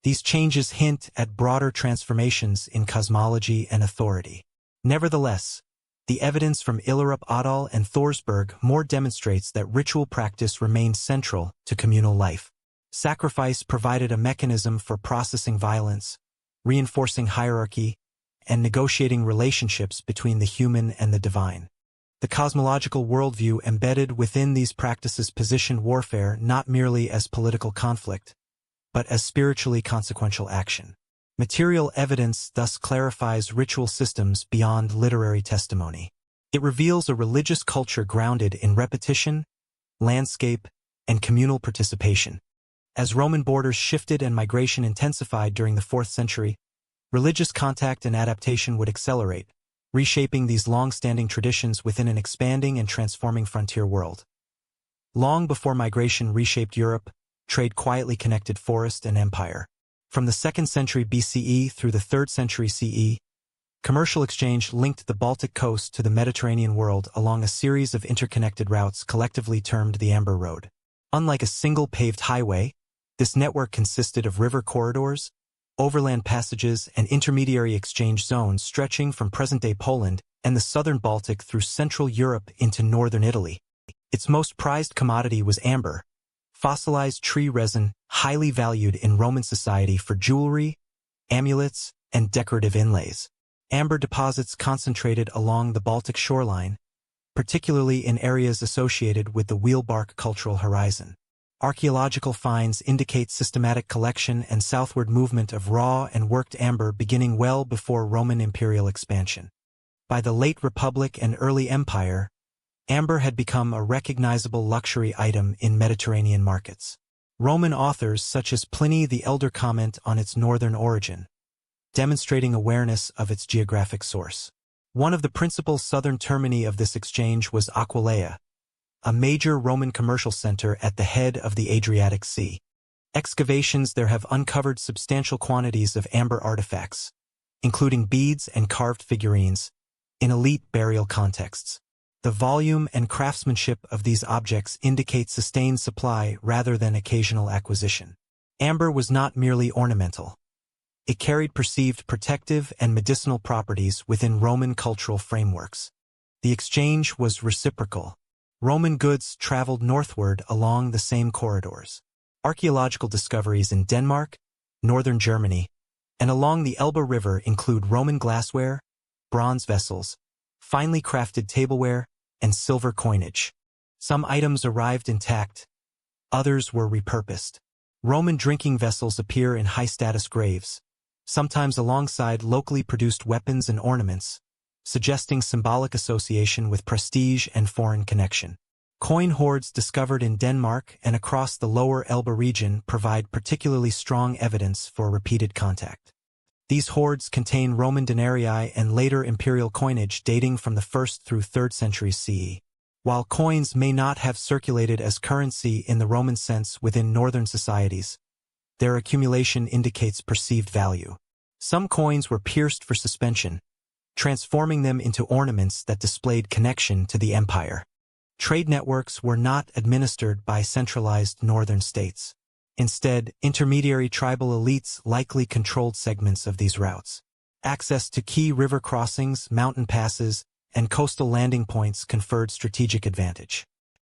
These changes hint at broader transformations in cosmology and authority. Nevertheless, the evidence from Illerup Adal and Thorsberg more demonstrates that ritual practice remained central to communal life. Sacrifice provided a mechanism for processing violence, reinforcing hierarchy, and negotiating relationships between the human and the divine. The cosmological worldview embedded within these practices positioned warfare not merely as political conflict, but as spiritually consequential action. Material evidence thus clarifies ritual systems beyond literary testimony. It reveals a religious culture grounded in repetition, landscape, and communal participation. As Roman borders shifted and migration intensified during the 4th century, religious contact and adaptation would accelerate, reshaping these long-standing traditions within an expanding and transforming frontier world. Long before migration reshaped Europe, trade quietly connected forest and empire. From the 2nd century BCE through the 3rd century CE, commercial exchange linked the Baltic coast to the Mediterranean world along a series of interconnected routes collectively termed the Amber Road. Unlike a single paved highway, this network consisted of river corridors, overland passages, and intermediary exchange zones stretching from present-day Poland and the southern Baltic through Central Europe into northern Italy. Its most prized commodity was amber, fossilized tree resin highly valued in Roman society for jewelry, amulets, and decorative inlays. Amber deposits concentrated along the Baltic shoreline, particularly in areas associated with the wheelbark cultural horizon. Archaeological finds indicate systematic collection and southward movement of raw and worked amber beginning well before Roman imperial expansion. By the late Republic and early Empire, amber had become a recognizable luxury item in Mediterranean markets. Roman authors such as Pliny the Elder comment on its northern origin, demonstrating awareness of its geographic source. One of the principal southern termini of this exchange was Aquileia, a major Roman commercial center at the head of the Adriatic Sea. Excavations there have uncovered substantial quantities of amber artifacts, including beads and carved figurines, in elite burial contexts. The volume and craftsmanship of these objects indicate sustained supply rather than occasional acquisition. Amber was not merely ornamental. It carried perceived protective and medicinal properties within Roman cultural frameworks. The exchange was reciprocal. Roman goods traveled northward along the same corridors. Archaeological discoveries in Denmark, northern Germany, and along the Elbe River include Roman glassware, bronze vessels, finely crafted tableware, and silver coinage. Some items arrived intact, others were repurposed. Roman drinking vessels appear in high-status graves, sometimes alongside locally produced weapons and ornaments, suggesting symbolic association with prestige and foreign connection. Coin hoards discovered in Denmark and across the lower Elbe region provide particularly strong evidence for repeated contact. These hoards contain Roman denarii and later imperial coinage dating from the 1st through 3rd centuries CE. While coins may not have circulated as currency in the Roman sense within northern societies, their accumulation indicates perceived value. Some coins were pierced for suspension, transforming them into ornaments that displayed connection to the empire. Trade networks were not administered by centralized northern states. Instead, intermediary tribal elites likely controlled segments of these routes. Access to key river crossings, mountain passes, and coastal landing points conferred strategic advantage.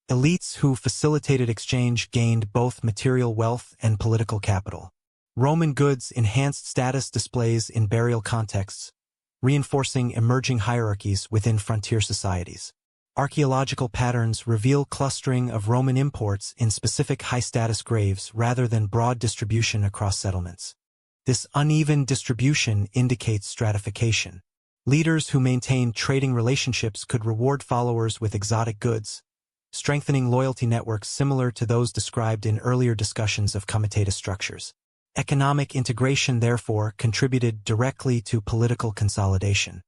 Elites who facilitated exchange gained both material wealth and political capital. Roman goods enhanced status displays in burial contexts, reinforcing emerging hierarchies within frontier societies. Archaeological patterns reveal clustering of Roman imports in specific high-status graves rather than broad distribution across settlements. This uneven distribution indicates stratification. Leaders who maintained trading relationships could reward followers with exotic goods, strengthening loyalty networks similar to those described in earlier discussions of comitatus structures. Economic integration, therefore, contributed directly to political consolidation.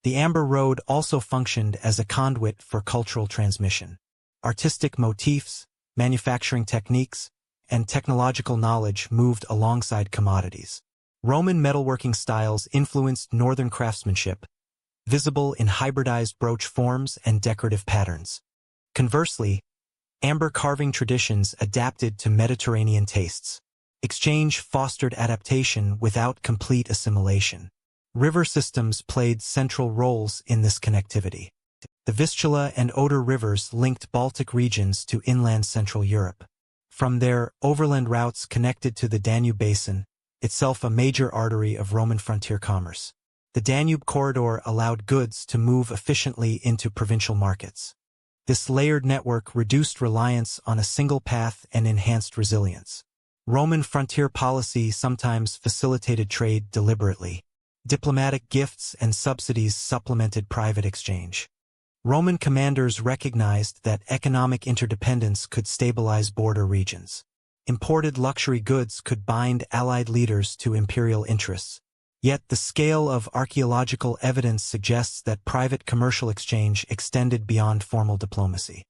The Amber Road also functioned as a conduit for cultural transmission. Artistic motifs, manufacturing techniques, and technological knowledge moved alongside commodities. Roman metalworking styles influenced northern craftsmanship, visible in hybridized brooch forms and decorative patterns. Conversely, amber carving traditions adapted to Mediterranean tastes. Exchange fostered adaptation without complete assimilation. River systems played central roles in this connectivity. The Vistula and Oder rivers linked Baltic regions to inland Central Europe. From there, overland routes connected to the Danube Basin, itself a major artery of Roman frontier commerce. The Danube corridor allowed goods to move efficiently into provincial markets. This layered network reduced reliance on a single path and enhanced resilience. Roman frontier policy sometimes facilitated trade deliberately. Diplomatic gifts and subsidies supplemented private exchange. Roman commanders recognized that economic interdependence could stabilize border regions. Imported luxury goods could bind allied leaders to imperial interests. Yet the scale of archaeological evidence suggests that private commercial exchange extended beyond formal diplomacy.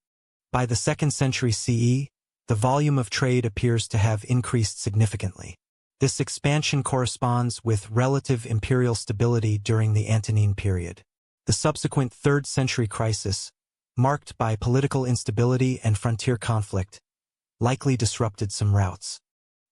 By the 2nd century CE, the volume of trade appears to have increased significantly. This expansion corresponds with relative imperial stability during the Antonine period. The subsequent 3rd century crisis, marked by political instability and frontier conflict, likely disrupted some routes.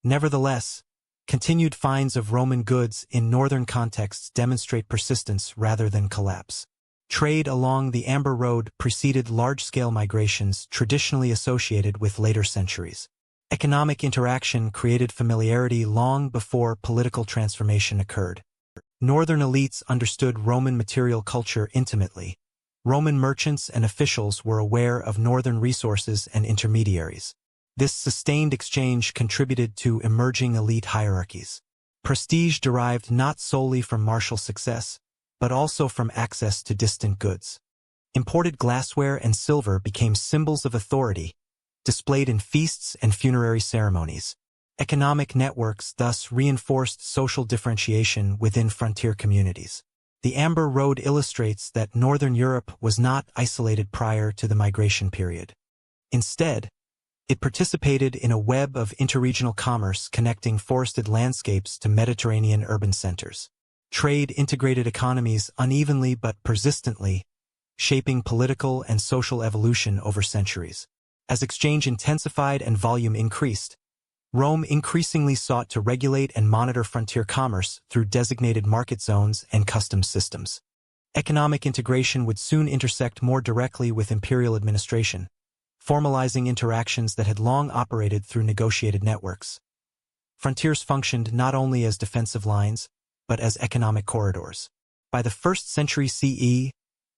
Nevertheless, continued finds of Roman goods in northern contexts demonstrate persistence rather than collapse. Trade along the Amber Road preceded large-scale migrations traditionally associated with later centuries. Economic interaction created familiarity long before political transformation occurred. Northern elites understood Roman material culture intimately. Roman merchants and officials were aware of northern resources and intermediaries. This sustained exchange contributed to emerging elite hierarchies. Prestige derived not solely from martial success, but also from access to distant goods. Imported glassware and silver became symbols of authority, displayed in feasts and funerary ceremonies. Economic networks thus reinforced social differentiation within frontier communities. The Amber Road illustrates that Northern Europe was not isolated prior to the migration period. Instead, it participated in a web of interregional commerce connecting forested landscapes to Mediterranean urban centers. Trade integrated economies unevenly but persistently, shaping political and social evolution over centuries. As exchange intensified and volume increased, Rome increasingly sought to regulate and monitor frontier commerce through designated market zones and customs systems. Economic integration would soon intersect more directly with imperial administration, formalizing interactions that had long operated through negotiated networks. Frontiers functioned not only as defensive lines, but as economic corridors. By the 1st century CE,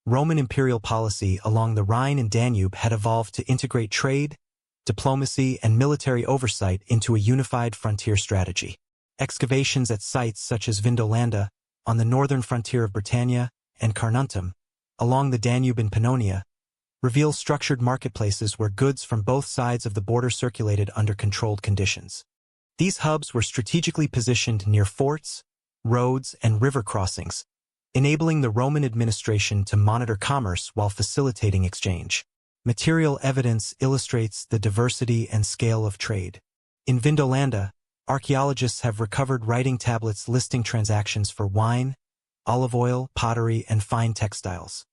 Roman imperial policy along the Rhine and Danube had evolved to integrate trade, diplomacy, and military oversight into a unified frontier strategy. Excavations at sites such as Vindolanda, on the northern frontier of Britannia, and Carnuntum, along the Danube in Pannonia, reveal structured marketplaces where goods from both sides of the border circulated under controlled conditions. These hubs were strategically positioned near forts, roads, and river crossings, enabling the Roman administration to monitor commerce while facilitating exchange. Material evidence illustrates the diversity and scale of trade. In Vindolanda, archaeologists have recovered writing tablets listing transactions for wine, olive oil, pottery, and fine textiles.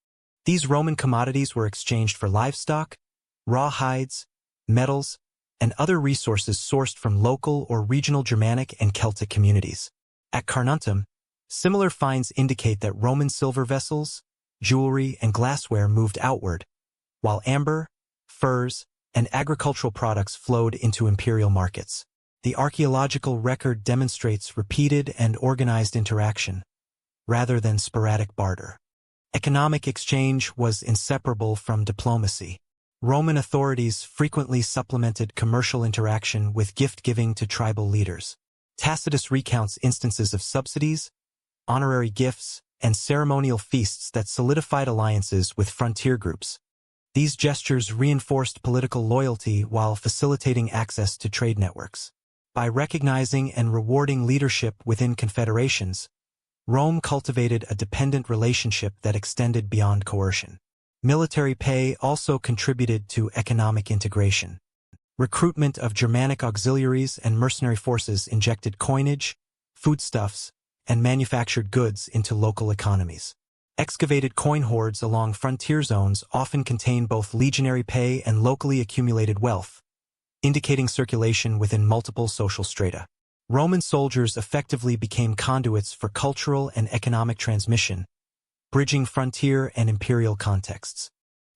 These Roman commodities were exchanged for livestock, raw hides, metals, and other resources sourced from local or regional Germanic and Celtic communities. At Carnuntum, similar finds indicate that Roman silver vessels, jewelry, and glassware moved outward, while amber, furs, and agricultural products flowed into imperial markets. The archaeological record demonstrates repeated and organized interaction, rather than sporadic barter. Economic exchange was inseparable from diplomacy. Roman authorities frequently supplemented commercial interaction with gift-giving to tribal leaders. Tacitus recounts instances of subsidies, honorary gifts, and ceremonial feasts that solidified alliances with frontier groups. These gestures reinforced political loyalty while facilitating access to trade networks. By recognizing and rewarding leadership within confederations, Rome cultivated a dependent relationship that extended beyond coercion. Military pay also contributed to economic integration. Recruitment of Germanic auxiliaries and mercenary forces injected coinage, foodstuffs, and manufactured goods into local economies. Excavated coin hoards along frontier zones often contain both legionary pay and locally accumulated wealth, indicating circulation within multiple social strata. Roman soldiers effectively became conduits for cultural and economic transmission, bridging frontier and imperial contexts.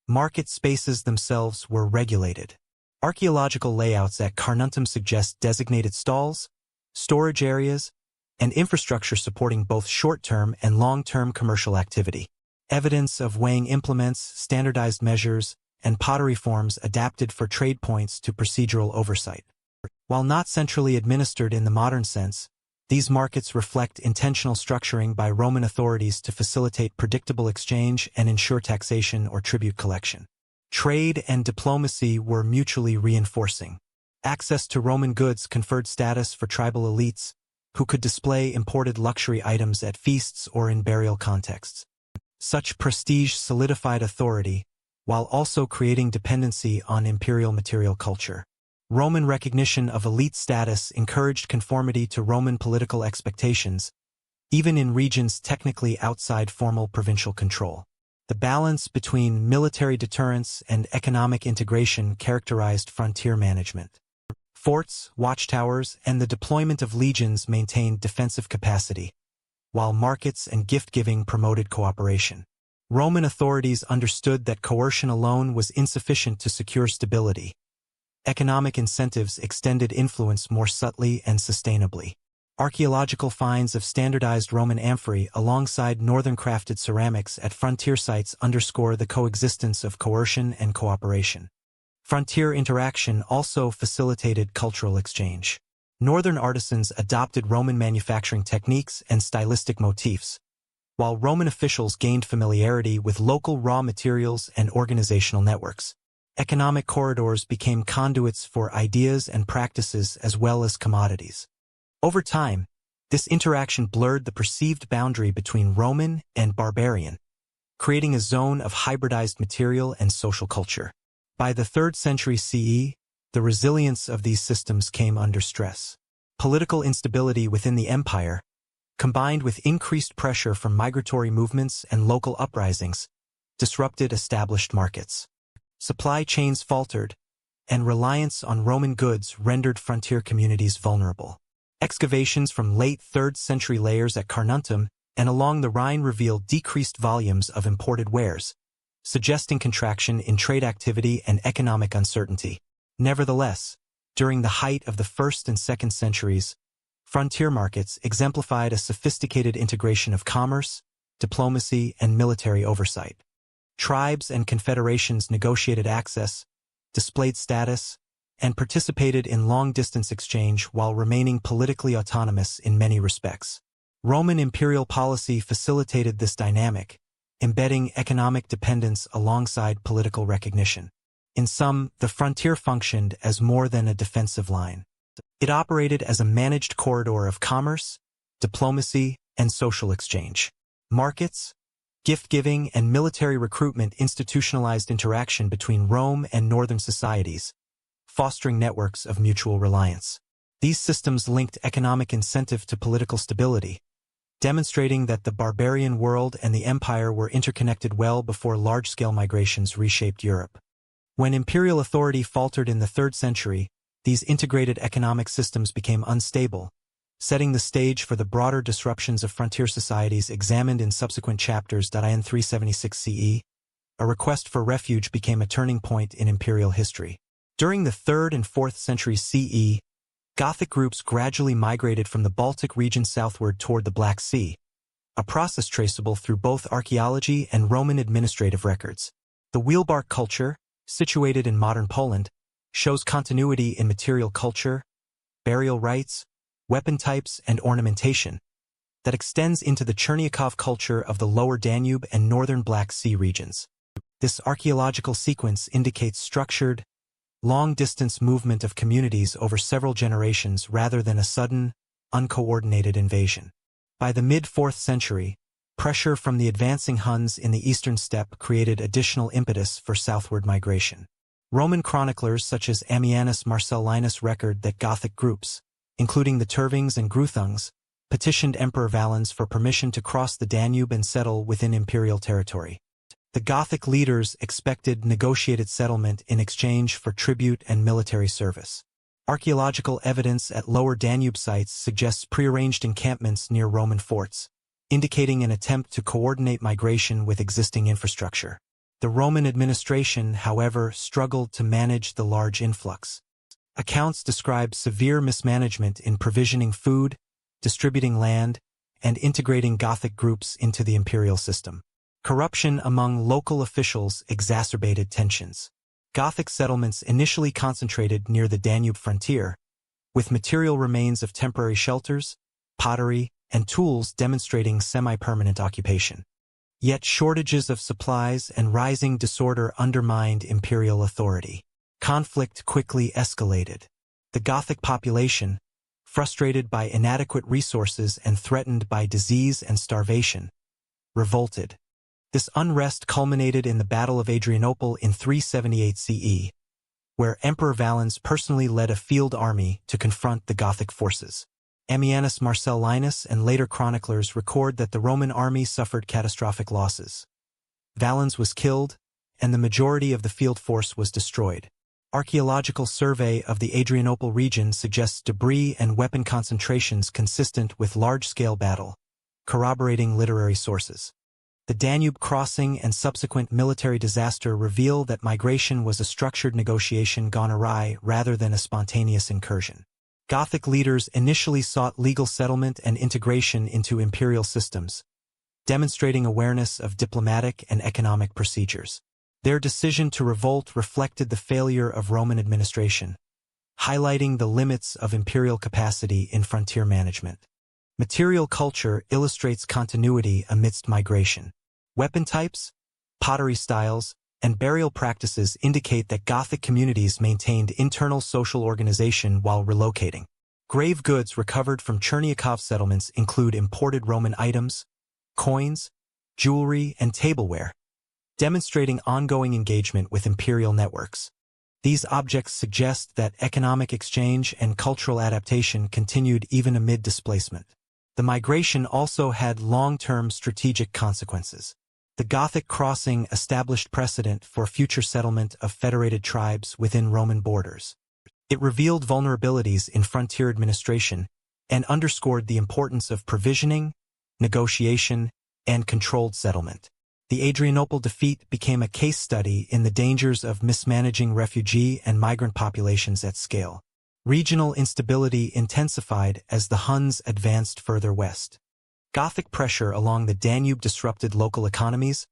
Market spaces themselves were regulated. Archaeological layouts at Carnuntum suggest designated stalls, storage areas, and infrastructure supporting both short-term and long-term commercial activity. Evidence of weighing implements, standardized measures, and pottery forms adapted for trade points to procedural oversight. While not centrally administered in the modern sense, these markets reflect intentional structuring by Roman authorities to facilitate predictable exchange and ensure taxation or tribute collection. Trade and diplomacy were mutually reinforcing. Access to Roman goods conferred status for tribal elites, who could display imported luxury items at feasts or in burial contexts. Such prestige solidified authority, while also creating dependency on imperial material culture. Roman recognition of elite status encouraged conformity to Roman political expectations, even in regions technically outside formal provincial control. The balance between military deterrence and economic integration characterized frontier management. Forts, watchtowers, and the deployment of legions maintained defensive capacity, while markets and gift-giving promoted cooperation. Roman authorities understood that coercion alone was insufficient to secure stability. Economic incentives extended influence more subtly and sustainably. Archaeological finds of standardized Roman amphorae alongside northern crafted ceramics at frontier sites underscore the coexistence of coercion and cooperation. Frontier interaction also facilitated cultural exchange. Northern artisans adopted Roman manufacturing techniques and stylistic motifs, while Roman officials gained familiarity with local raw materials and organizational networks. Economic corridors became conduits for ideas and practices as well as commodities. Over time, this interaction blurred the perceived boundary between Roman and barbarian, creating a zone of hybridized material and social culture. By the 3rd century CE, the resilience of these systems came under stress. Political instability within the empire, combined with increased pressure from migratory movements and local uprisings, disrupted established markets. Supply chains faltered, and reliance on Roman goods rendered frontier communities vulnerable. Excavations from late 3rd century layers at Carnuntum and along the Rhine revealed decreased volumes of imported wares, suggesting contraction in trade activity and economic uncertainty. Nevertheless, during the height of the 1st and 2nd centuries, frontier markets exemplified a sophisticated integration of commerce, diplomacy, and military oversight. Tribes and confederations negotiated access, displayed status, and participated in long-distance exchange while remaining politically autonomous in many respects. Roman imperial policy facilitated this dynamic, embedding economic dependence alongside political recognition. In sum, the frontier functioned as more than a defensive line. It operated as a managed corridor of commerce, diplomacy, and social exchange. Markets, gift-giving, and military recruitment institutionalized interaction between Rome and northern societies, fostering networks of mutual reliance. These systems linked economic incentive to political stability, demonstrating that the barbarian world and the empire were interconnected well before large-scale migrations reshaped Europe. When imperial authority faltered in the 3rd century, these integrated economic systems became unstable, setting the stage for the broader disruptions of frontier societies examined in subsequent chapters. In 376 CE, a request for refuge became a turning point in imperial history. During the 3rd and 4th centuries CE, Gothic groups gradually migrated from the Baltic region southward toward the Black Sea, a process traceable through both archaeology and Roman administrative records. The wheelbark culture, situated in modern Poland, shows continuity in material culture, burial rites, weapon types, and ornamentation that extends into the Cherniakov culture of the lower Danube and northern Black Sea regions. This archaeological sequence indicates structured, long-distance movement of communities over several generations rather than a sudden, uncoordinated invasion. By the mid-4th century, pressure from the advancing Huns in the eastern steppe created additional impetus for southward migration. Roman chroniclers such as Ammianus Marcellinus record that Gothic groups, including the Tervings and Gruthungs, petitioned Emperor Valens for permission to cross the Danube and settle within imperial territory. The Gothic leaders expected negotiated settlement in exchange for tribute and military service. Archaeological evidence at lower Danube sites suggests prearranged encampments near Roman forts, indicating an attempt to coordinate migration with existing infrastructure. The Roman administration, however, struggled to manage the large influx. Accounts describe severe mismanagement in provisioning food, distributing land, and integrating Gothic groups into the imperial system. Corruption among local officials exacerbated tensions. Gothic settlements initially concentrated near the Danube frontier, with material remains of temporary shelters, pottery, and tools demonstrating semi-permanent occupation. Yet shortages of supplies and rising disorder undermined imperial authority. Conflict quickly escalated. The Gothic population, frustrated by inadequate resources and threatened by disease and starvation, revolted. This unrest culminated in the Battle of Adrianople in 378 CE, where Emperor Valens personally led a field army to confront the Gothic forces. Ammianus Marcellinus and later chroniclers record that the Roman army suffered catastrophic losses. Valens was killed, and the majority of the field force was destroyed. Archaeological survey of the Adrianople region suggests debris and weapon concentrations consistent with large-scale battle, corroborating literary sources. The Danube crossing and subsequent military disaster reveal that migration was a structured negotiation gone awry rather than a spontaneous incursion. Gothic leaders initially sought legal settlement and integration into imperial systems, demonstrating awareness of diplomatic and economic procedures. Their decision to revolt reflected the failure of Roman administration, highlighting the limits of imperial capacity in frontier management. Material culture illustrates continuity amidst migration. Weapon types, pottery styles, and burial practices indicate that Gothic communities maintained internal social organization while relocating. Grave goods recovered from Cherniakov settlements include imported Roman items, coins, jewelry, and tableware, demonstrating ongoing engagement with imperial networks. These objects suggest that economic exchange and cultural adaptation continued even amid displacement. The migration also had long-term strategic consequences. The Gothic crossing established precedent for future settlement of federated tribes within Roman borders. It revealed vulnerabilities in frontier administration and underscored the importance of provisioning, negotiation, and controlled settlement. The Adrianople defeat became a case study in the dangers of mismanaging refugee and migrant populations at scale. Regional instability intensified as the Huns advanced further west. Gothic pressure along the Danube disrupted local economies,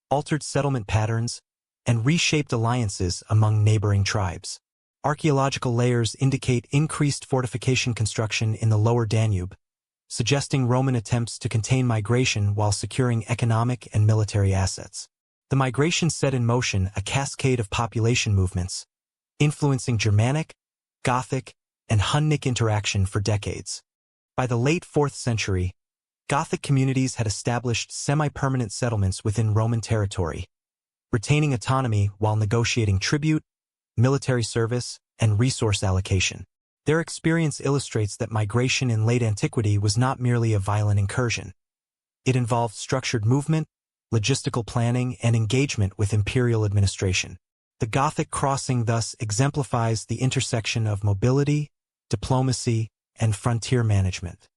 altered settlement patterns, and reshaped alliances among neighboring tribes. Archaeological layers indicate increased fortification construction in the lower Danube, suggesting Roman attempts to contain migration while securing economic and military assets. The migration set in motion a cascade of population movements, influencing Germanic, Gothic, and Hunnic interaction for decades. By the late 4th century, Gothic communities had established semi-permanent settlements within Roman territory, retaining autonomy while negotiating tribute, military service, and resource allocation. Their experience illustrates that migration in late antiquity was not merely a violent incursion. It involved structured movement, logistical planning, and engagement with imperial administration. The Gothic crossing thus exemplifies the intersection of mobility, diplomacy, and frontier management.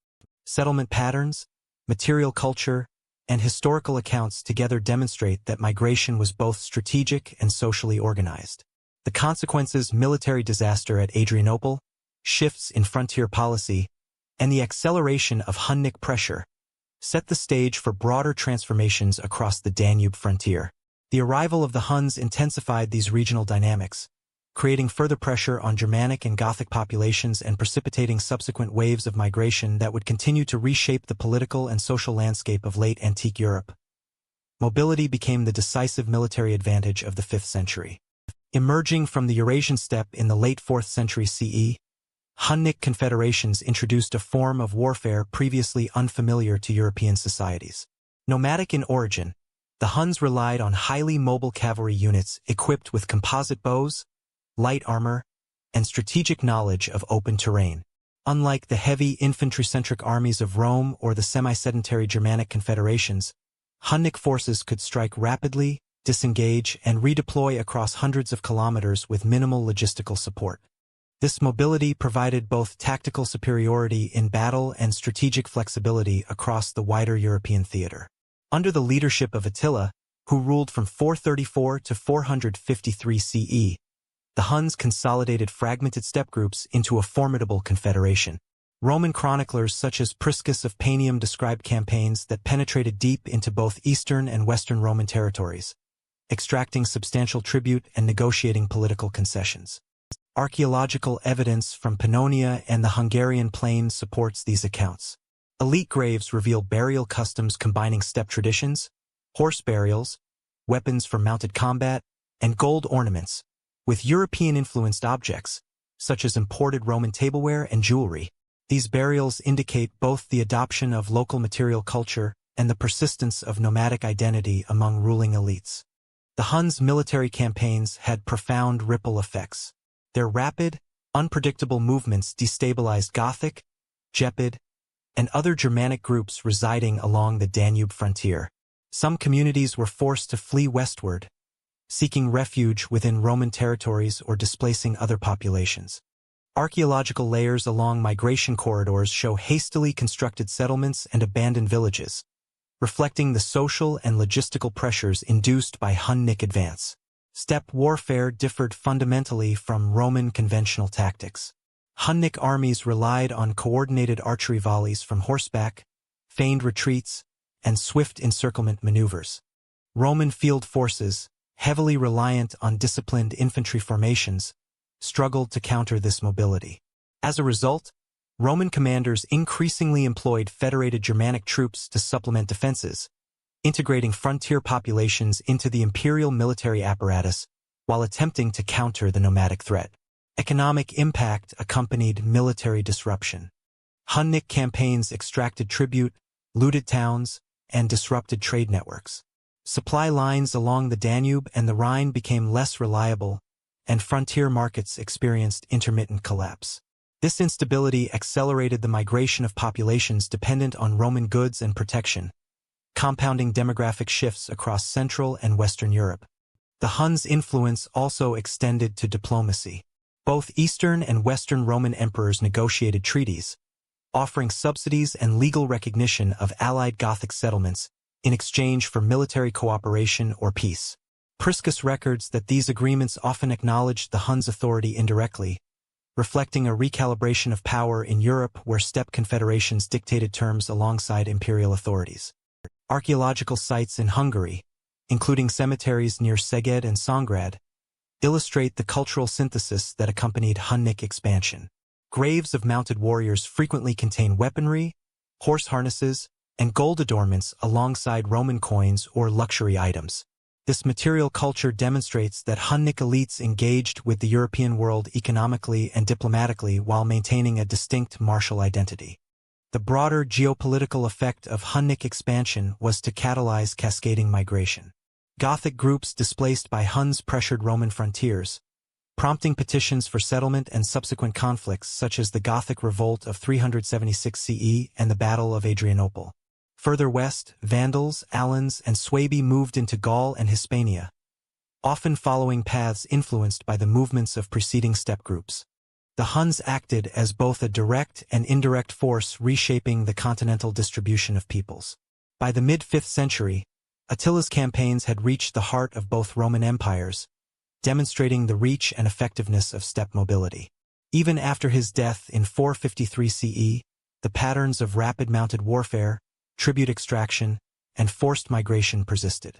Settlement patterns, material culture, and historical accounts together demonstrate that migration was both strategic and socially organized. The consequences: military disaster at Adrianople, shifts in frontier policy, and the acceleration of Hunnic pressure set the stage for broader transformations across the Danube frontier. The arrival of the Huns intensified these regional dynamics, creating further pressure on Germanic and Gothic populations and precipitating subsequent waves of migration that would continue to reshape the political and social landscape of late antique Europe. Mobility became the decisive military advantage of the 5th century. Emerging from the Eurasian steppe in the late 4th century CE, Hunnic confederations introduced a form of warfare previously unfamiliar to European societies. Nomadic in origin, the Huns relied on highly mobile cavalry units equipped with composite bows, light armor, and strategic knowledge of open terrain. Unlike the heavy infantry-centric armies of Rome or the semi-sedentary Germanic confederations, Hunnic forces could strike rapidly, disengage, and redeploy across hundreds of kilometers with minimal logistical support. This mobility provided both tactical superiority in battle and strategic flexibility across the wider European theater. Under the leadership of Attila, who ruled from 434 to 453 CE, the Huns consolidated fragmented steppe groups into a formidable confederation. Roman chroniclers such as Priscus of Panium described campaigns that penetrated deep into both eastern and western Roman territories, extracting substantial tribute and negotiating political concessions. Archaeological evidence from Pannonia and the Hungarian plains supports these accounts. Elite graves reveal burial customs combining steppe traditions, horse burials, weapons for mounted combat, and gold ornaments, with European-influenced objects, such as imported Roman tableware and jewelry. These burials indicate both the adoption of local material culture and the persistence of nomadic identity among ruling elites. The Huns' military campaigns had profound ripple effects. Their rapid, unpredictable movements destabilized Gothic, Gepid, and other Germanic groups residing along the Danube frontier. Some communities were forced to flee westward, seeking refuge within Roman territories or displacing other populations. Archaeological layers along migration corridors show hastily constructed settlements and abandoned villages, reflecting the social and logistical pressures induced by Hunnic advance. Steppe warfare differed fundamentally from Roman conventional tactics. Hunnic armies relied on coordinated archery volleys from horseback, feigned retreats, and swift encirclement maneuvers. Roman field forces, heavily reliant on disciplined infantry formations, struggled to counter this mobility. As a result, Roman commanders increasingly employed federated Germanic troops to supplement defenses, integrating frontier populations into the imperial military apparatus while attempting to counter the nomadic threat. Economic impact accompanied military disruption. Hunnic campaigns extracted tribute, looted towns, and disrupted trade networks. Supply lines along the Danube and the Rhine became less reliable, and frontier markets experienced intermittent collapse. This instability accelerated the migration of populations dependent on Roman goods and protection, compounding demographic shifts across Central and Western Europe. The Huns' influence also extended to diplomacy. Both Eastern and Western Roman emperors negotiated treaties, offering subsidies and legal recognition of allied Gothic settlements in exchange for military cooperation or peace. Priscus records that these agreements often acknowledged the Huns' authority indirectly, reflecting a recalibration of power in Europe where steppe confederations dictated terms alongside imperial authorities. Archaeological sites in Hungary, including cemeteries near Szeged and Songrad, illustrate the cultural synthesis that accompanied Hunnic expansion. Graves of mounted warriors frequently contain weaponry, horse harnesses, and gold adornments alongside Roman coins or luxury items. This material culture demonstrates that Hunnic elites engaged with the European world economically and diplomatically while maintaining a distinct martial identity. The broader geopolitical effect of Hunnic expansion was to catalyze cascading migration. Gothic groups displaced by Huns pressured Roman frontiers, prompting petitions for settlement and subsequent conflicts such as the Gothic Revolt of 376 CE and the Battle of Adrianople. Further west, Vandals, Alans, and Suebi moved into Gaul and Hispania, often following paths influenced by the movements of preceding steppe groups. The Huns acted as both a direct and indirect force reshaping the continental distribution of peoples. By the mid-5th century, Attila's campaigns had reached the heart of both Roman empires, demonstrating the reach and effectiveness of steppe mobility. Even after his death in 453 CE, the patterns of rapid mounted warfare, tribute extraction, and forced migration persisted.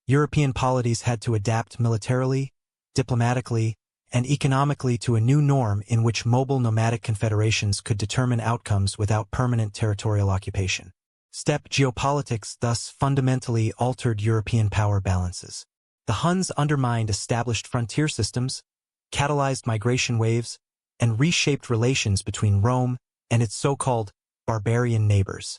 European polities had to adapt militarily, diplomatically, and economically to a new norm in which mobile nomadic confederations could determine outcomes without permanent territorial occupation. Steppe geopolitics thus fundamentally altered European power balances. The Huns undermined established frontier systems, catalyzed migration waves, and reshaped relations between Rome and its so-called barbarian neighbors.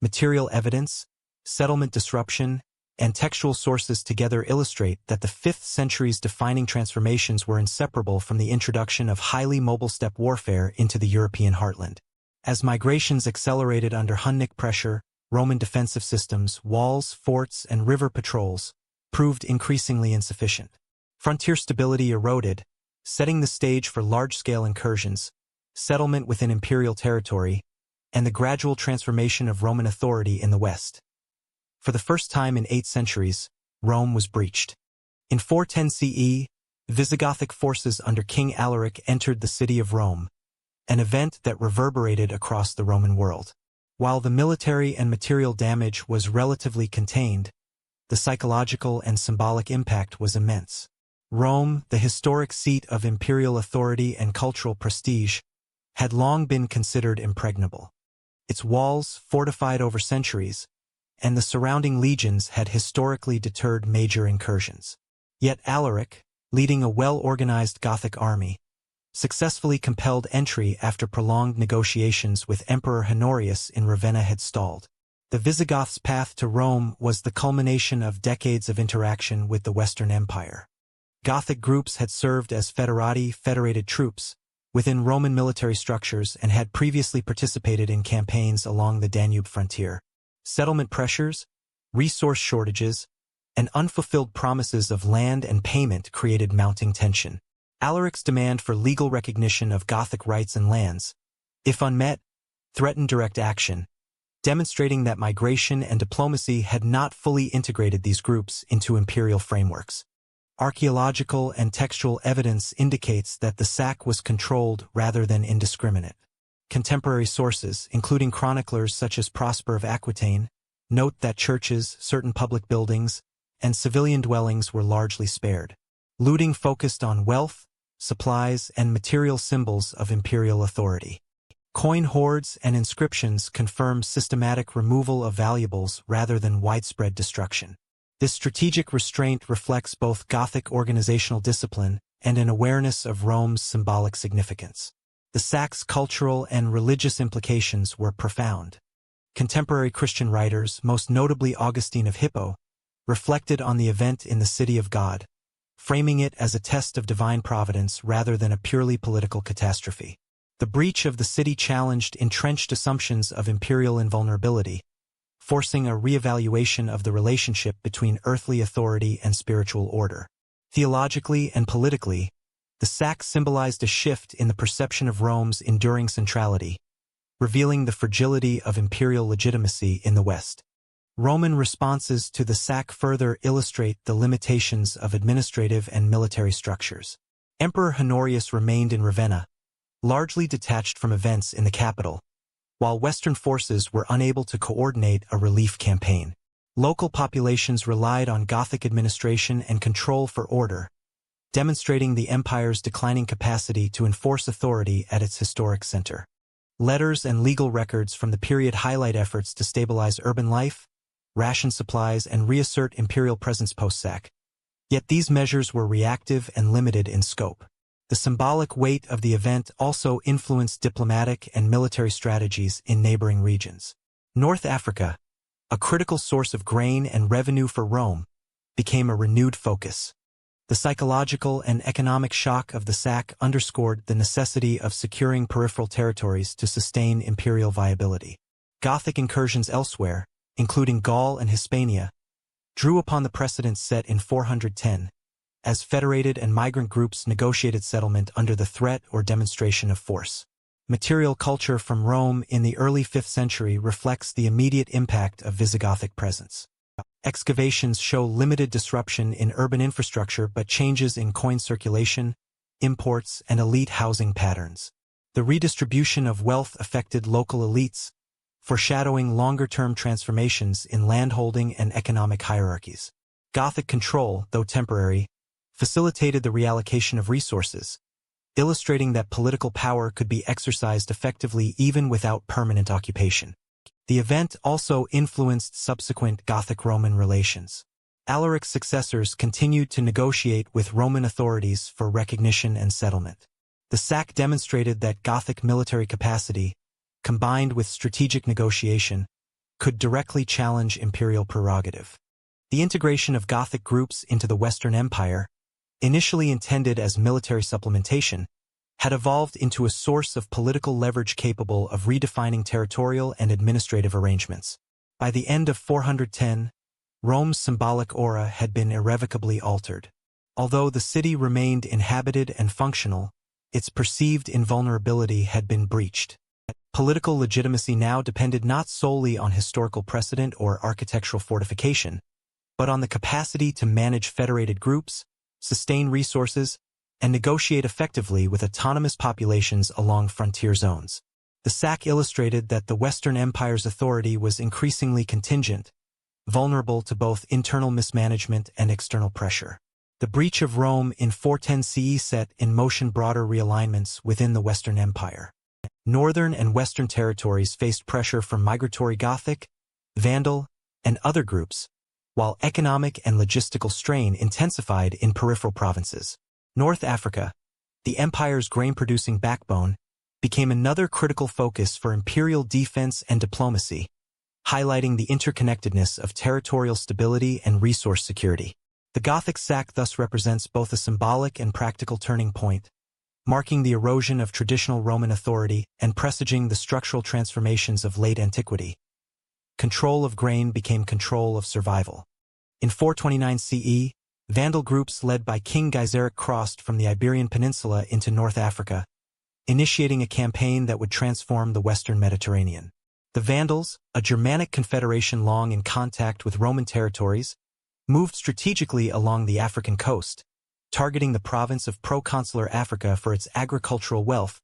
Material evidence, settlement disruption, and textual sources together illustrate that the 5th century's defining transformations were inseparable from the introduction of highly mobile steppe warfare into the European heartland. As migrations accelerated under Hunnic pressure, Roman defensive systems, walls, forts, and river patrols proved increasingly insufficient. Frontier stability eroded, setting the stage for large-scale incursions, settlement within imperial territory, and the gradual transformation of Roman authority in the West. For the first time in 8 centuries, Rome was breached. In 410 CE, Visigothic forces under King Alaric entered the city of Rome, an event that reverberated across the Roman world. While the military and material damage was relatively contained, the psychological and symbolic impact was immense. Rome, the historic seat of imperial authority and cultural prestige, had long been considered impregnable. Its walls, fortified over centuries, and the surrounding legions had historically deterred major incursions. Yet Alaric, leading a well-organized Gothic army, successfully compelled entry after prolonged negotiations with Emperor Honorius in Ravenna had stalled. The Visigoths' path to Rome was the culmination of decades of interaction with the Western Empire. Gothic groups had served as foederati, federated troops, within Roman military structures and had previously participated in campaigns along the Danube frontier. Settlement pressures, resource shortages, and unfulfilled promises of land and payment created mounting tension. Alaric's demand for legal recognition of Gothic rights and lands, if unmet, threatened direct action, demonstrating that migration and diplomacy had not fully integrated these groups into imperial frameworks. Archaeological and textual evidence indicates that the sack was controlled rather than indiscriminate. Contemporary sources, including chroniclers such as Prosper of Aquitaine, note that churches, certain public buildings, and civilian dwellings were largely spared. Looting focused on wealth, supplies, and material symbols of imperial authority. Coin hoards and inscriptions confirm systematic removal of valuables rather than widespread destruction. This strategic restraint reflects both Gothic organizational discipline and an awareness of Rome's symbolic significance. The sack's cultural and religious implications were profound. Contemporary Christian writers, most notably Augustine of Hippo, reflected on the event in the City of God, framing it as a test of divine providence rather than a purely political catastrophe. The breach of the city challenged entrenched assumptions of imperial invulnerability, forcing a reevaluation of the relationship between earthly authority and spiritual order. Theologically and politically, the sack symbolized a shift in the perception of Rome's enduring centrality, revealing the fragility of imperial legitimacy in the West. Roman responses to the sack further illustrate the limitations of administrative and military structures. Emperor Honorius remained in Ravenna, largely detached from events in the capital, while Western forces were unable to coordinate a relief campaign. Local populations relied on Gothic administration and control for order, demonstrating the empire's declining capacity to enforce authority at its historic center. Letters and legal records from the period highlight efforts to stabilize urban life, ration supplies, and reassert imperial presence post-sack. Yet these measures were reactive and limited in scope. The symbolic weight of the event also influenced diplomatic and military strategies in neighboring regions. North Africa, a critical source of grain and revenue for Rome, became a renewed focus. The psychological and economic shock of the sack underscored the necessity of securing peripheral territories to sustain imperial viability. Gothic incursions elsewhere, including Gaul and Hispania, drew upon the precedents set in 410, as federated and migrant groups negotiated settlement under the threat or demonstration of force. Material culture from Rome in the early 5th century reflects the immediate impact of Visigothic presence. Excavations show limited disruption in urban infrastructure but changes in coin circulation, imports, and elite housing patterns. The redistribution of wealth affected local elites, foreshadowing longer-term transformations in landholding and economic hierarchies. Gothic control, though temporary, facilitated the reallocation of resources, illustrating that political power could be exercised effectively even without permanent occupation. The event also influenced subsequent Gothic-Roman relations. Alaric's successors continued to negotiate with Roman authorities for recognition and settlement. The sack demonstrated that Gothic military capacity, combined with strategic negotiation, could directly challenge imperial prerogative. The integration of Gothic groups into the Western Empire, initially intended as military supplementation, had evolved into a source of political leverage capable of redefining territorial and administrative arrangements. By the end of 410, Rome's symbolic aura had been irrevocably altered. Although the city remained inhabited and functional, its perceived invulnerability had been breached. Political legitimacy now depended not solely on historical precedent or architectural fortification, but on the capacity to manage federated groups, sustain resources, and negotiate effectively with autonomous populations along frontier zones. The sack illustrated that the Western Empire's authority was increasingly contingent, vulnerable to both internal mismanagement and external pressure. The breach of Rome in 410 CE set in motion broader realignments within the Western Empire. Northern and Western territories faced pressure from migratory Gothic, Vandal, and other groups, while economic and logistical strain intensified in peripheral provinces. North Africa, the empire's grain-producing backbone, became another critical focus for imperial defense and diplomacy, highlighting the interconnectedness of territorial stability and resource security. The Gothic sack thus represents both a symbolic and practical turning point, marking the erosion of traditional Roman authority and presaging the structural transformations of late antiquity. Control of grain became control of survival. In 429 CE, Vandal groups led by King Gaiseric crossed from the Iberian Peninsula into North Africa, initiating a campaign that would transform the Western Mediterranean. The Vandals, a Germanic confederation long in contact with Roman territories, moved strategically along the African coast, targeting the province of proconsular Africa for its agricultural wealth,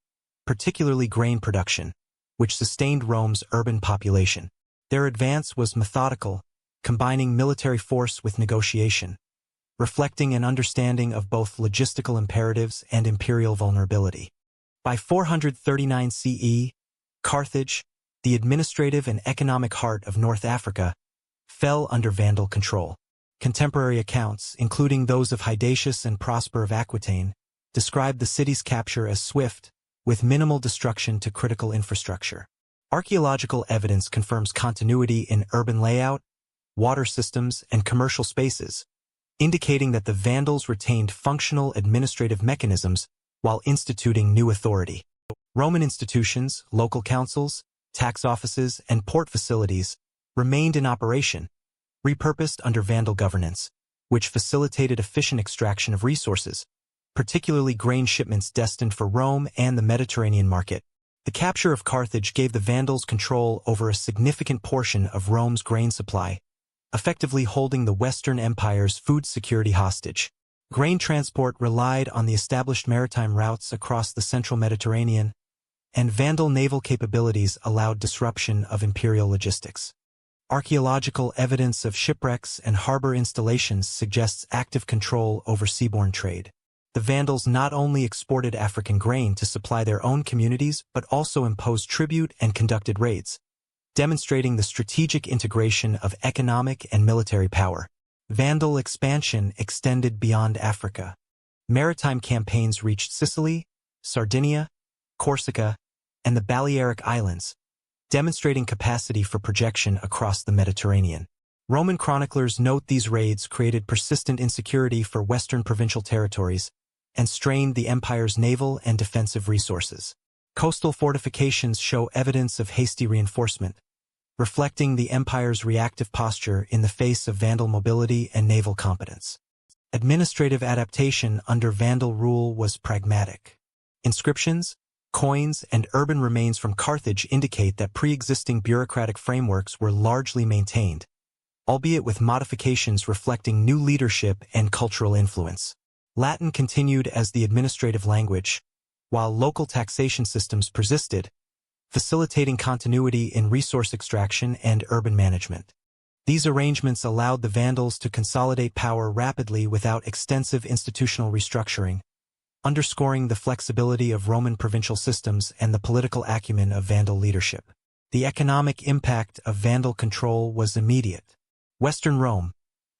particularly grain production, which sustained Rome's urban population. Their advance was methodical, combining military force with negotiation, reflecting an understanding of both logistical imperatives and imperial vulnerability. By 439 CE, Carthage, the administrative and economic heart of North Africa, fell under Vandal control. Contemporary accounts, including those of Hydacius and Prosper of Aquitaine, describe the city's capture as swift, with minimal destruction to critical infrastructure. Archaeological evidence confirms continuity in urban layout, water systems, and commercial spaces, indicating that the Vandals retained functional administrative mechanisms while instituting new authority. Roman institutions, local councils, tax offices, and port facilities remained in operation, repurposed under Vandal governance, which facilitated efficient extraction of resources, particularly grain shipments destined for Rome and the Mediterranean market. The capture of Carthage gave the Vandals control over a significant portion of Rome's grain supply, effectively holding the Western Empire's food security hostage. Grain transport relied on the established maritime routes across the central Mediterranean, and Vandal naval capabilities allowed disruption of imperial logistics. Archaeological evidence of shipwrecks and harbor installations suggests active control over seaborne trade. The Vandals not only exported African grain to supply their own communities but also imposed tribute and conducted raids, demonstrating the strategic integration of economic and military power. Vandal expansion extended beyond Africa. Maritime campaigns reached Sicily, Sardinia, Corsica, and the Balearic Islands, demonstrating capacity for projection across the Mediterranean. Roman chroniclers note these raids created persistent insecurity for Western provincial territories and strained the empire's naval and defensive resources. Coastal fortifications show evidence of hasty reinforcement, reflecting the empire's reactive posture in the face of Vandal mobility and naval competence. Administrative adaptation under Vandal rule was pragmatic. Inscriptions, coins, and urban remains from Carthage indicate that pre-existing bureaucratic frameworks were largely maintained, albeit with modifications reflecting new leadership and cultural influence. Latin continued as the administrative language, while local taxation systems persisted, facilitating continuity in resource extraction and urban management. These arrangements allowed the Vandals to consolidate power rapidly without extensive institutional restructuring, underscoring the flexibility of Roman provincial systems and the political acumen of Vandal leadership. The economic impact of Vandal control was immediate. Western Rome,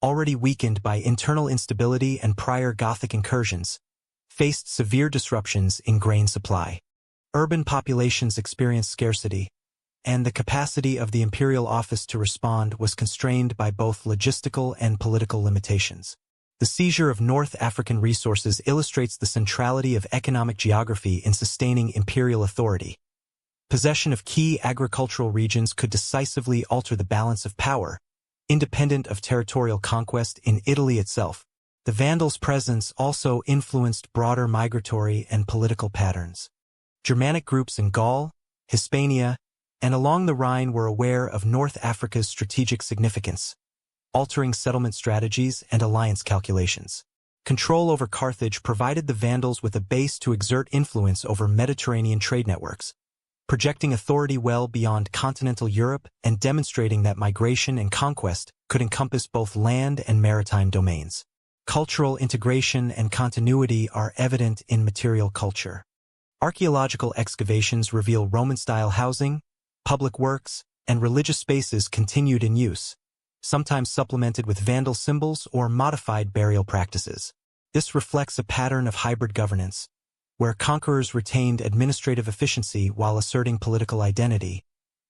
already weakened by internal instability and prior Gothic incursions, faced severe disruptions in grain supply. Urban populations experienced scarcity, and the capacity of the imperial office to respond was constrained by both logistical and political limitations. The seizure of North African resources illustrates the centrality of economic geography in sustaining imperial authority. Possession of key agricultural regions could decisively alter the balance of power, independent of territorial conquest in Italy itself. The Vandals' presence also influenced broader migratory and political patterns. Germanic groups in Gaul, Hispania, and along the Rhine were aware of North Africa's strategic significance, altering settlement strategies and alliance calculations. Control over Carthage provided the Vandals with a base to exert influence over Mediterranean trade networks, projecting authority well beyond continental Europe and demonstrating that migration and conquest could encompass both land and maritime domains. Cultural integration and continuity are evident in material culture. Archaeological excavations reveal Roman-style housing, public works, and religious spaces continued in use, sometimes supplemented with Vandal symbols or modified burial practices. This reflects a pattern of hybrid governance, where conquerors retained administrative efficiency while asserting political identity,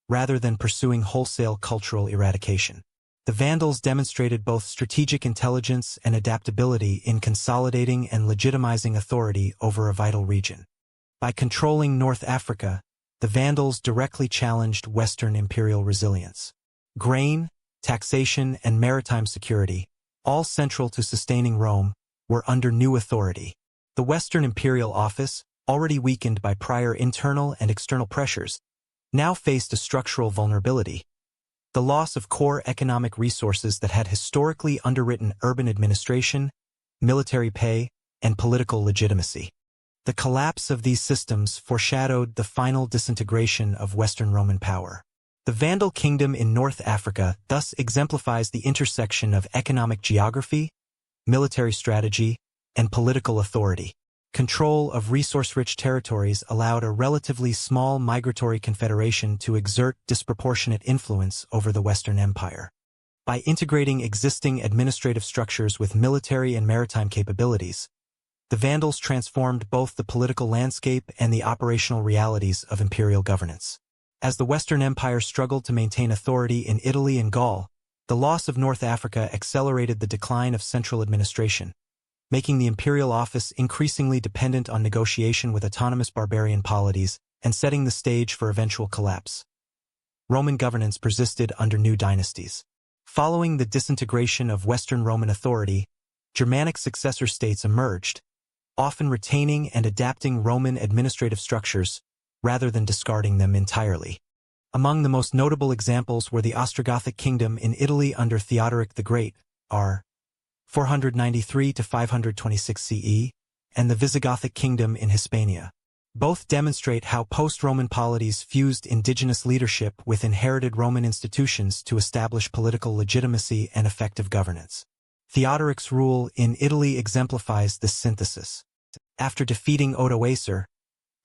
rather than pursuing wholesale cultural eradication. The Vandals demonstrated both strategic intelligence and adaptability in consolidating and legitimizing authority over a vital region. By controlling North Africa, the Vandals directly challenged Western imperial resilience. Grain, taxation, and maritime security, all central to sustaining Rome, were under new authority. The Western imperial office, already weakened by prior internal and external pressures, now faced a structural vulnerability: the loss of core economic resources that had historically underwritten urban administration, military pay, and political legitimacy. The collapse of these systems foreshadowed the final disintegration of Western Roman power. The Vandal kingdom in North Africa thus exemplifies the intersection of economic geography, military strategy, and political authority. Control of resource-rich territories allowed a relatively small migratory confederation to exert disproportionate influence over the Western Empire. By integrating existing administrative structures with military and maritime capabilities, the Vandals transformed both the political landscape and the operational realities of imperial governance. As the Western Empire struggled to maintain authority in Italy and Gaul, the loss of North Africa accelerated the decline of central administration, making the imperial office increasingly dependent on negotiation with autonomous barbarian polities and setting the stage for eventual collapse. Roman governance persisted under new dynasties. Following the disintegration of Western Roman authority, Germanic successor states emerged, often retaining and adapting Roman administrative structures rather than discarding them entirely. Among the most notable examples were the Ostrogothic kingdom in Italy under Theodoric the Great, r. 493 to 526 CE, and the Visigothic kingdom in Hispania. Both demonstrate how post-Roman polities fused indigenous leadership with inherited Roman institutions to establish political legitimacy and effective governance. Theodoric's rule in Italy exemplifies this synthesis. After defeating Odoacer,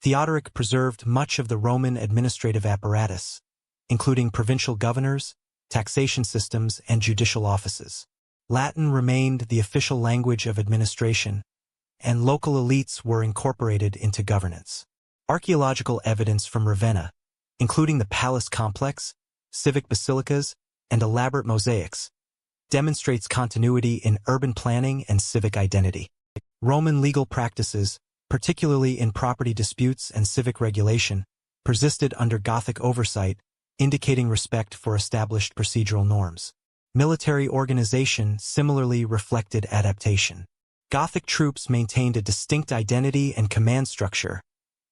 Theodoric preserved much of the Roman administrative apparatus, including provincial governors, taxation systems, and judicial offices. Latin remained the official language of administration, and local elites were incorporated into governance. Archaeological evidence from Ravenna, including the palace complex, civic basilicas, and elaborate mosaics, demonstrates continuity in urban planning and civic identity. Roman legal practices, particularly in property disputes and civic regulation, persisted under Gothic oversight, indicating respect for established procedural norms. Military organization similarly reflected adaptation. Gothic troops maintained a distinct identity and command structure,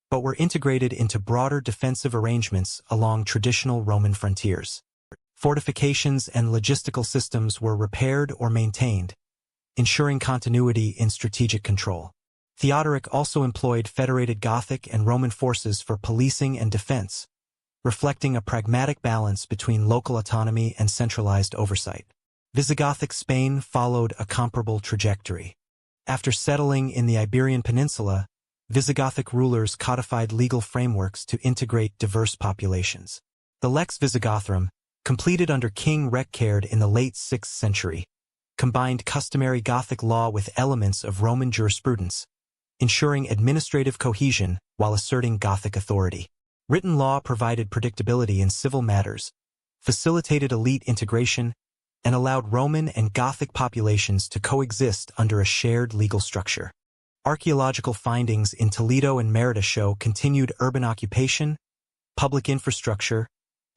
but were integrated into broader defensive arrangements along traditional Roman frontiers. Fortifications and logistical systems were repaired or maintained, ensuring continuity in strategic control. Theodoric also employed federated Gothic and Roman forces for policing and defense, reflecting a pragmatic balance between local autonomy and centralized oversight. Visigothic Spain followed a comparable trajectory. After settling in the Iberian Peninsula, Visigothic rulers codified legal frameworks to integrate diverse populations. The Lex Visigothrum, completed under King Reccared in the late 6th century, combined customary Gothic law with elements of Roman jurisprudence, ensuring administrative cohesion while asserting Gothic authority. Written law provided predictability in civil matters, facilitated elite integration, and allowed Roman and Gothic populations to coexist under a shared legal structure. Archaeological findings in Toledo and Merida show continued urban occupation, public infrastructure,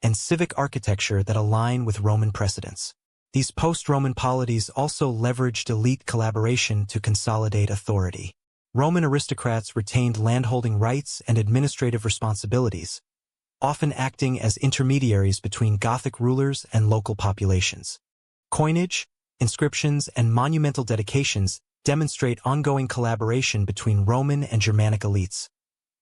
and civic architecture that align with Roman precedents. These post-Roman polities also leveraged elite collaboration to consolidate authority. Roman aristocrats retained landholding rights and administrative responsibilities, often acting as intermediaries between Gothic rulers and local populations. Coinage, inscriptions, and monumental dedications demonstrate ongoing collaboration between Roman and Germanic elites,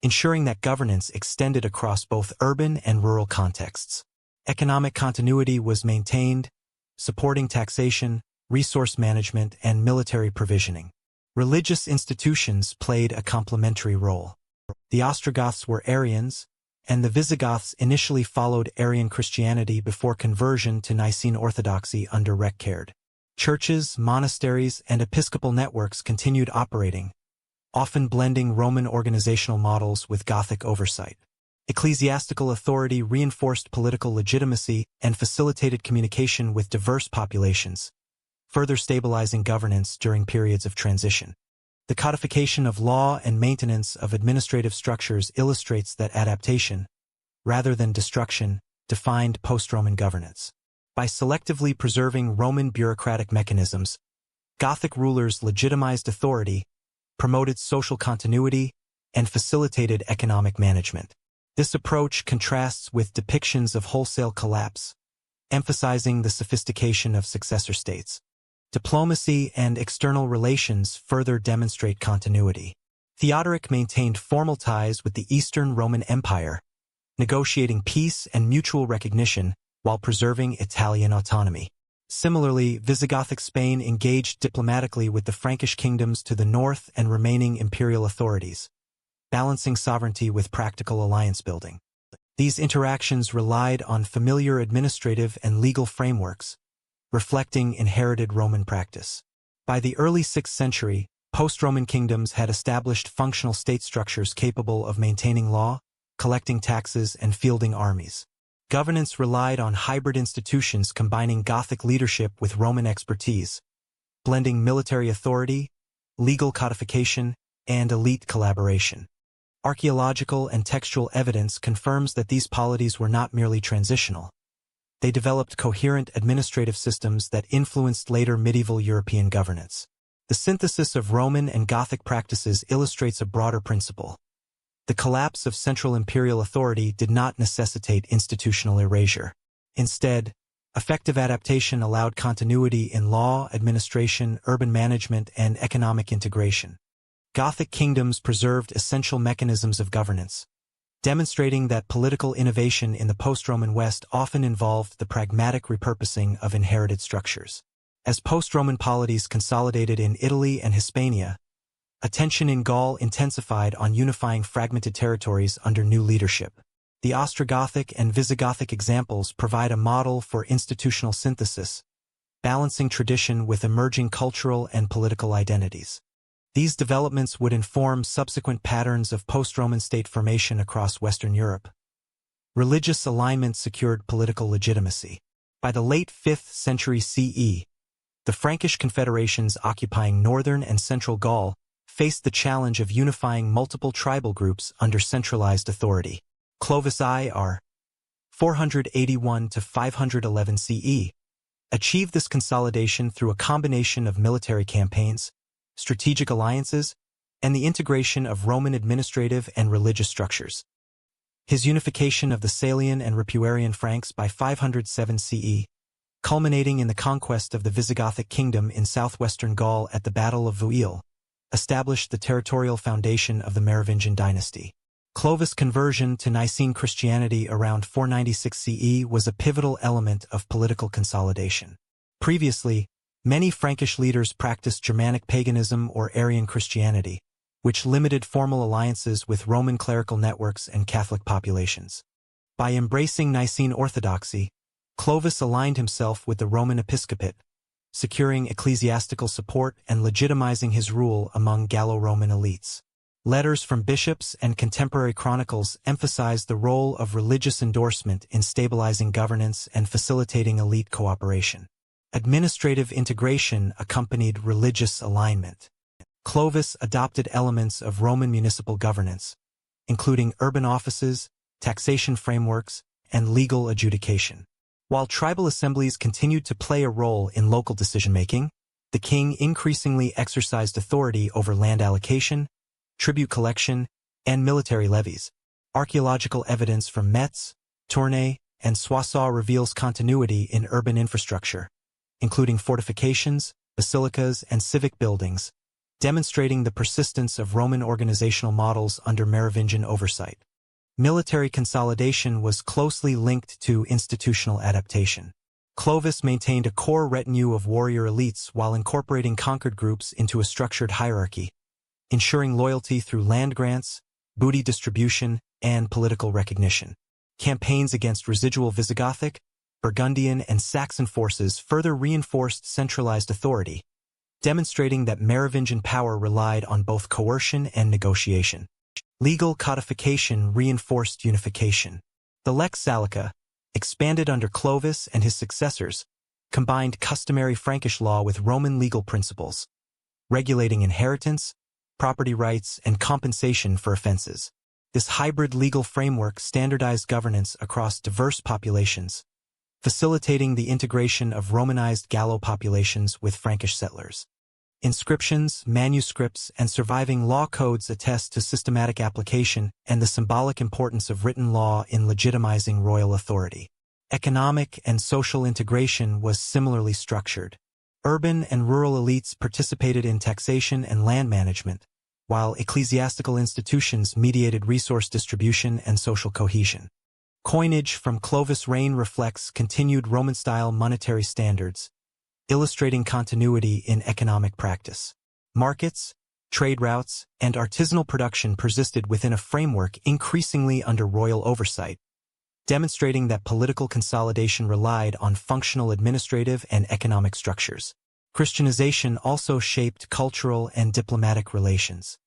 ensuring that governance extended across both urban and rural contexts. Economic continuity was maintained, supporting taxation, resource management, and military provisioning. Religious institutions played a complementary role. The Ostrogoths were Arians, and the Visigoths initially followed Arian Christianity before conversion to Nicene Orthodoxy under Reccared. Churches, monasteries, and episcopal networks continued operating, often blending Roman organizational models with Gothic oversight. Ecclesiastical authority reinforced political legitimacy and facilitated communication with diverse populations, further stabilizing governance during periods of transition. The codification of law and maintenance of administrative structures illustrates that adaptation, rather than destruction, defined post-Roman governance. By selectively preserving Roman bureaucratic mechanisms, Gothic rulers legitimized authority, promoted social continuity, and facilitated economic management. This approach contrasts with depictions of wholesale collapse, emphasizing the sophistication of successor states. Diplomacy and external relations further demonstrate continuity. Theodoric maintained formal ties with the Eastern Roman Empire, negotiating peace and mutual recognition while preserving Italian autonomy. Similarly, Visigothic Spain engaged diplomatically with the Frankish kingdoms to the north and remaining imperial authorities, balancing sovereignty with practical alliance building. These interactions relied on familiar administrative and legal frameworks, reflecting inherited Roman practice. By the early 6th century, post-Roman kingdoms had established functional state structures capable of maintaining law, collecting taxes, and fielding armies. Governance relied on hybrid institutions combining Gothic leadership with Roman expertise, blending military authority, legal codification, and elite collaboration. Archaeological and textual evidence confirms that these polities were not merely transitional. They developed coherent administrative systems that influenced later medieval European governance. The synthesis of Roman and Gothic practices illustrates a broader principle. The collapse of central imperial authority did not necessitate institutional erasure. Instead, effective adaptation allowed continuity in law, administration, urban management, and economic integration. Gothic kingdoms preserved essential mechanisms of governance, demonstrating that political innovation in the post-Roman West often involved the pragmatic repurposing of inherited structures. As post-Roman polities consolidated in Italy and Hispania, Attention in Gaul intensified on unifying fragmented territories under new leadership. The Ostrogothic and Visigothic examples provide a model for institutional synthesis, balancing tradition with emerging cultural and political identities. These developments would inform subsequent patterns of post-Roman state formation across Western Europe. Religious alignment secured political legitimacy. By the late 5th century CE, the Frankish confederations occupying northern and central Gaul faced the challenge of unifying multiple tribal groups under centralized authority. Clovis IR 481 to 511 CE achieved this consolidation through a combination of military campaigns, strategic alliances, and the integration of Roman administrative and religious structures. His unification of the Salian and Ripuarian Franks by 507 CE, culminating in the conquest of the Visigothic kingdom in southwestern Gaul at the Battle of Vouille, established the territorial foundation of the Merovingian dynasty. Clovis' conversion to Nicene Christianity around 496 CE was a pivotal element of political consolidation. Previously, many Frankish leaders practiced Germanic paganism or Arian Christianity, which limited formal alliances with Roman clerical networks and Catholic populations. By embracing Nicene orthodoxy, Clovis aligned himself with the Roman episcopate, securing ecclesiastical support and legitimizing his rule among Gallo-Roman elites. Letters from bishops and contemporary chronicles emphasize the role of religious endorsement in stabilizing governance and facilitating elite cooperation. Administrative integration accompanied religious alignment. Clovis adopted elements of Roman municipal governance, including urban offices, taxation frameworks, and legal adjudication. While tribal assemblies continued to play a role in local decision-making, the king increasingly exercised authority over land allocation, tribute collection, and military levies. Archaeological evidence from Metz, Tournai, and Soissons reveals continuity in urban infrastructure, including fortifications, basilicas, and civic buildings, demonstrating the persistence of Roman organizational models under Merovingian oversight. Military consolidation was closely linked to institutional adaptation. Clovis maintained a core retinue of warrior elites while incorporating conquered groups into a structured hierarchy, ensuring loyalty through land grants, booty distribution, and political recognition. Campaigns against residual Visigothic, Burgundian, and Saxon forces further reinforced centralized authority, demonstrating that Merovingian power relied on both coercion and negotiation. Legal codification reinforced unification. The Lex Salica, expanded under Clovis and his successors, combined customary Frankish law with Roman legal principles, regulating inheritance, property rights, and compensation for offenses. This hybrid legal framework standardized governance across diverse populations, facilitating the integration of Romanized Gallo populations with Frankish settlers. Inscriptions, manuscripts, and surviving law codes attest to systematic application and the symbolic importance of written law in legitimizing royal authority. Economic and social integration was similarly structured. Urban and rural elites participated in taxation and land management, while ecclesiastical institutions mediated resource distribution and social cohesion. Coinage from Clovis' reign reflects continued Roman-style monetary standards, illustrating continuity in economic practice. Markets, trade routes, and artisanal production persisted within a framework increasingly under royal oversight, demonstrating that political consolidation relied on functional administrative and economic structures. Christianization also shaped cultural and diplomatic relations.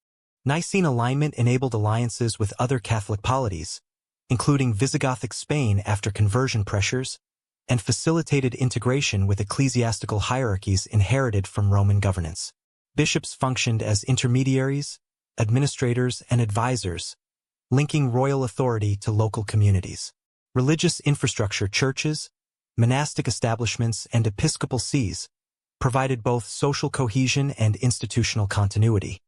Nicene alignment enabled alliances with other Catholic polities, including Visigothic Spain after conversion pressures, and facilitated integration with ecclesiastical hierarchies inherited from Roman governance. Bishops functioned as intermediaries, administrators, and advisors, linking royal authority to local communities. Religious infrastructure, churches, monastic establishments, and episcopal sees provided both social cohesion and institutional continuity.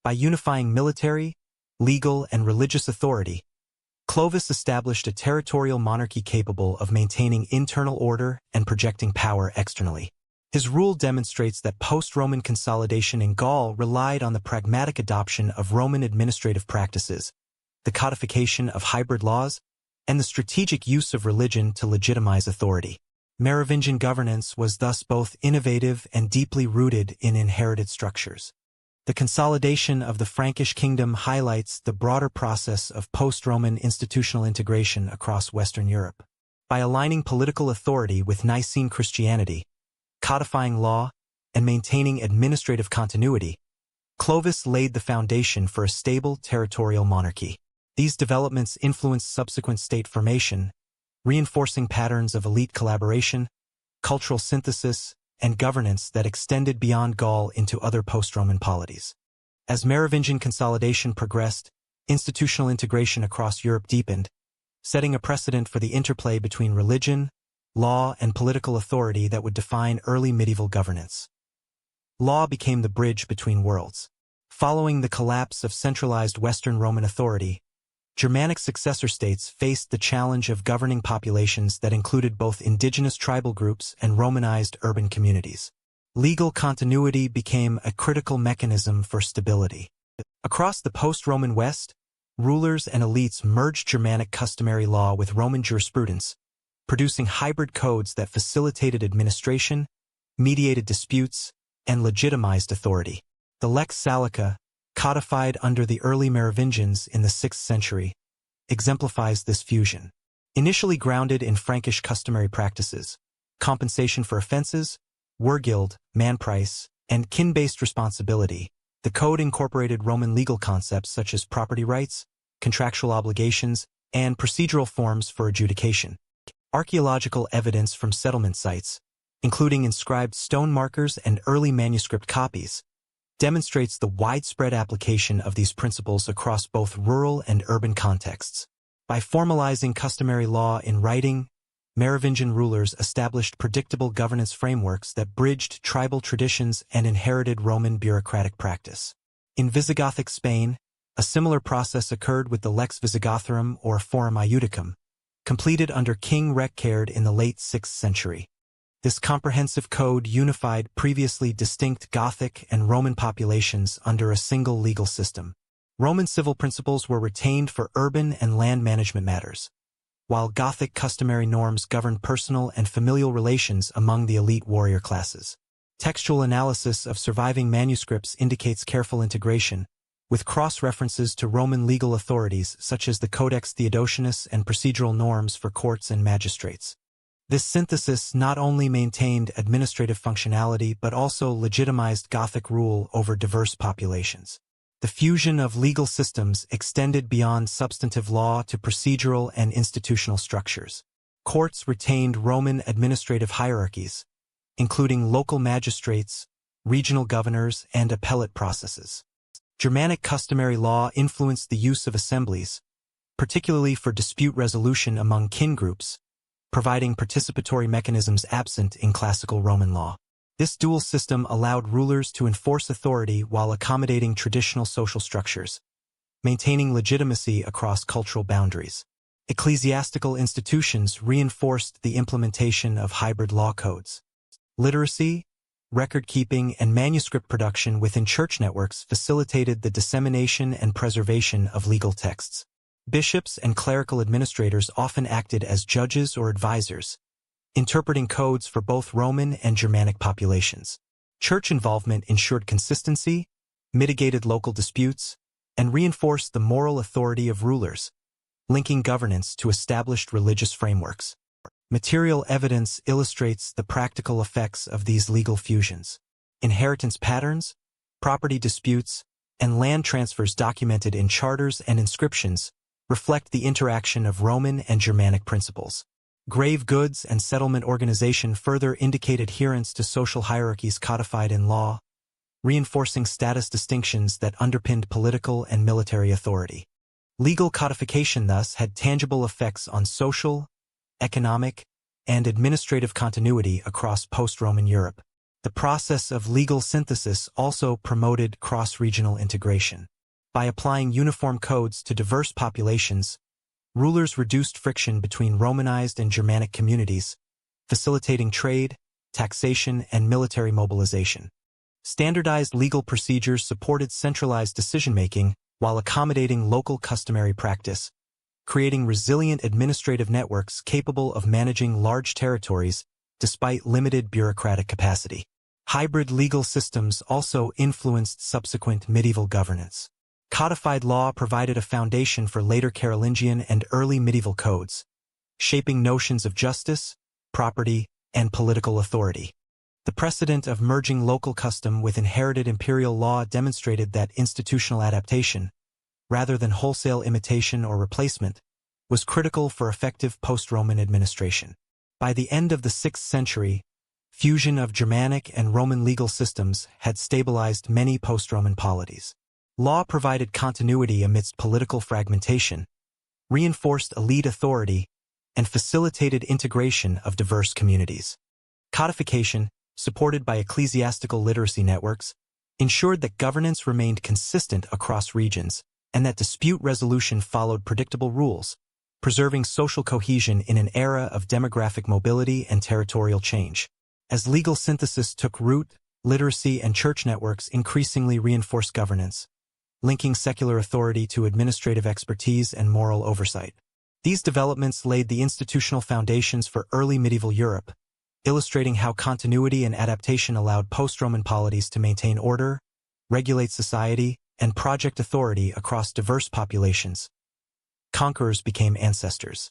By unifying military, legal, and religious authority, Clovis established a territorial monarchy capable of maintaining internal order and projecting power externally. His rule demonstrates that post-Roman consolidation in Gaul relied on the pragmatic adoption of Roman administrative practices, the codification of hybrid laws, and the strategic use of religion to legitimize authority. Merovingian governance was thus both innovative and deeply rooted in inherited structures. The consolidation of the Frankish kingdom highlights the broader process of post-Roman institutional integration across Western Europe. By aligning political authority with Nicene Christianity, codifying law, and maintaining administrative continuity, Clovis laid the foundation for a stable territorial monarchy. These developments influenced subsequent state formation, reinforcing patterns of elite collaboration, cultural synthesis, and governance that extended beyond Gaul into other post-Roman polities. As Merovingian consolidation progressed, institutional integration across Europe deepened, setting a precedent for the interplay between religion, law, and political authority that would define early medieval governance. Law became the bridge between worlds. Following the collapse of centralized Western Roman authority, Germanic successor states faced the challenge of governing populations that included both indigenous tribal groups and Romanized urban communities. Legal continuity became a critical mechanism for stability. Across the post-Roman West, rulers and elites merged Germanic customary law with Roman jurisprudence, producing hybrid codes that facilitated administration, mediated disputes, and legitimized authority. The Lex Salica, codified under the early Merovingians in the 6th century, exemplifies this fusion. Initially grounded in Frankish customary practices, compensation for offenses, wergild, manprice, and kin-based responsibility, the code incorporated Roman legal concepts such as property rights, contractual obligations, and procedural forms for adjudication. Archaeological evidence from settlement sites, including inscribed stone markers and early manuscript copies, demonstrates the widespread application of these principles across both rural and urban contexts. By formalizing customary law in writing, Merovingian rulers established predictable governance frameworks that bridged tribal traditions and inherited Roman bureaucratic practice. In Visigothic Spain, a similar process occurred with the Lex Visigothorum or Forum Iudicum, completed under King Reccared in the late 6th century. This comprehensive code unified previously distinct Gothic and Roman populations under a single legal system. Roman civil principles were retained for urban and land management matters, while Gothic customary norms governed personal and familial relations among the elite warrior classes. Textual analysis of surviving manuscripts indicates careful integration, with cross-references to Roman legal authorities such as the Codex Theodosianus and procedural norms for courts and magistrates. This synthesis not only maintained administrative functionality but also legitimized Gothic rule over diverse populations. The fusion of legal systems extended beyond substantive law to procedural and institutional structures. Courts retained Roman administrative hierarchies, including local magistrates, regional governors, and appellate processes. Germanic customary law influenced the use of assemblies, particularly for dispute resolution among kin groups, providing participatory mechanisms absent in classical Roman law. This dual system allowed rulers to enforce authority while accommodating traditional social structures, maintaining legitimacy across cultural boundaries. Ecclesiastical institutions reinforced the implementation of hybrid law codes. Literacy, record-keeping, and manuscript production within church networks facilitated the dissemination and preservation of legal texts. Bishops and clerical administrators often acted as judges or advisors, interpreting codes for both Roman and Germanic populations. Church involvement ensured consistency, mitigated local disputes, and reinforced the moral authority of rulers, linking governance to established religious frameworks. Material evidence illustrates the practical effects of these legal fusions. Inheritance patterns, property disputes, and land transfers documented in charters and inscriptions reflect the interaction of Roman and Germanic principles. Grave goods and settlement organization further indicate adherence to social hierarchies codified in law, reinforcing status distinctions that underpinned political and military authority. Legal codification thus had tangible effects on social, economic, and administrative continuity across post-Roman Europe. The process of legal synthesis also promoted cross-regional integration. By applying uniform codes to diverse populations, rulers reduced friction between Romanized and Germanic communities, facilitating trade, taxation, and military mobilization. Standardized legal procedures supported centralized decision-making while accommodating local customary practice, creating resilient administrative networks capable of managing large territories despite limited bureaucratic capacity. Hybrid legal systems also influenced subsequent medieval governance. Codified law provided a foundation for later Carolingian and early medieval codes, shaping notions of justice, property, and political authority. The precedent of merging local custom with inherited imperial law demonstrated that institutional adaptation, rather than wholesale imitation or replacement, was critical for effective post-Roman administration. By the end of the 6th century, fusion of Germanic and Roman legal systems had stabilized many post-Roman polities. Law provided continuity amidst political fragmentation, reinforced elite authority, and facilitated integration of diverse communities. Codification, supported by ecclesiastical literacy networks, ensured that governance remained consistent across regions and that dispute resolution followed predictable rules, preserving social cohesion in an era of demographic mobility and territorial change. As legal synthesis took root, literacy and church networks increasingly reinforced governance, linking secular authority to administrative expertise and moral oversight. These developments laid the institutional foundations for early medieval Europe, illustrating how continuity and adaptation allowed post-Roman polities to maintain order, regulate society, and project authority across diverse populations. Conquerors became ancestors.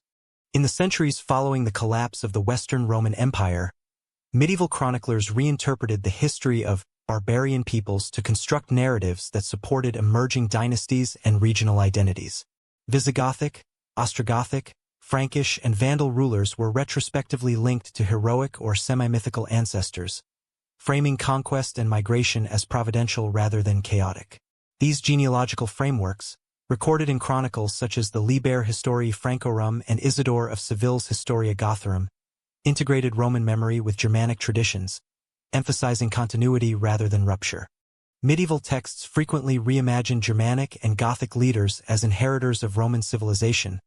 In the centuries following the collapse of the Western Roman Empire, medieval chroniclers reinterpreted the history of barbarian peoples to construct narratives that supported emerging dynasties and regional identities. Visigothic, Ostrogothic, Frankish, and Vandal rulers were retrospectively linked to heroic or semi-mythical ancestors, framing conquest and migration as providential rather than chaotic. These genealogical frameworks, recorded in chronicles such as the Liber Historiae Francorum and Isidore of Seville's Historia Gothorum, integrated Roman memory with Germanic traditions, emphasizing continuity rather than rupture. Medieval texts frequently reimagined Germanic and Gothic leaders as inheritors of Roman civilization,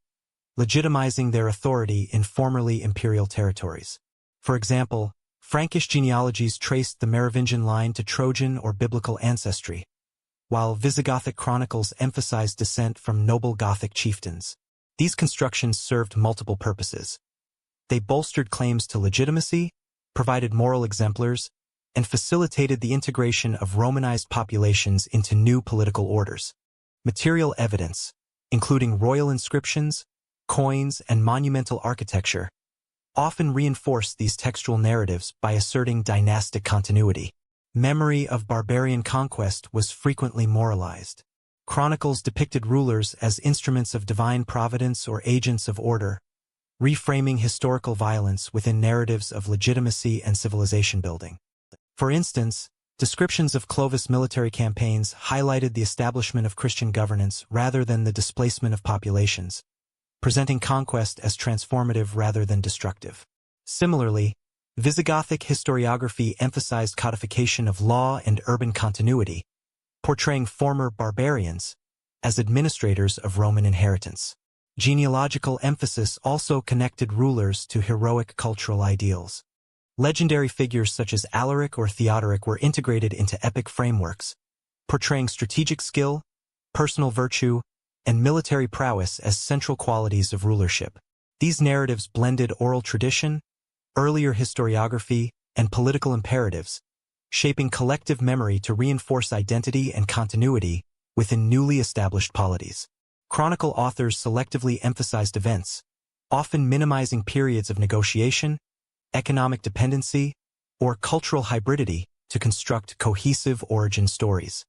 legitimizing their authority in formerly imperial territories. For example, Frankish genealogies traced the Merovingian line to Trojan or biblical ancestry, while Visigothic chronicles emphasized descent from noble Gothic chieftains. These constructions served multiple purposes. They bolstered claims to legitimacy, provided moral exemplars, and facilitated the integration of Romanized populations into new political orders. Material evidence, including royal inscriptions, coins, and monumental architecture, often reinforced these textual narratives by asserting dynastic continuity. Memory of barbarian conquest was frequently moralized. Chronicles depicted rulers as instruments of divine providence or agents of order, reframing historical violence within narratives of legitimacy and civilization building. For instance, descriptions of Clovis' military campaigns highlighted the establishment of Christian governance rather than the displacement of populations, presenting conquest as transformative rather than destructive. Similarly, Visigothic historiography emphasized codification of law and urban continuity, portraying former barbarians as administrators of Roman inheritance. Genealogical emphasis also connected rulers to heroic cultural ideals. Legendary figures such as Alaric or Theodoric were integrated into epic frameworks, portraying strategic skill, personal virtue, and military prowess as central qualities of rulership. These narratives blended oral tradition, earlier historiography, and political imperatives, shaping collective memory to reinforce identity and continuity within newly established polities. Chronicle authors selectively emphasized events, often minimizing periods of negotiation, economic dependency, or cultural hybridity to construct cohesive origin stories.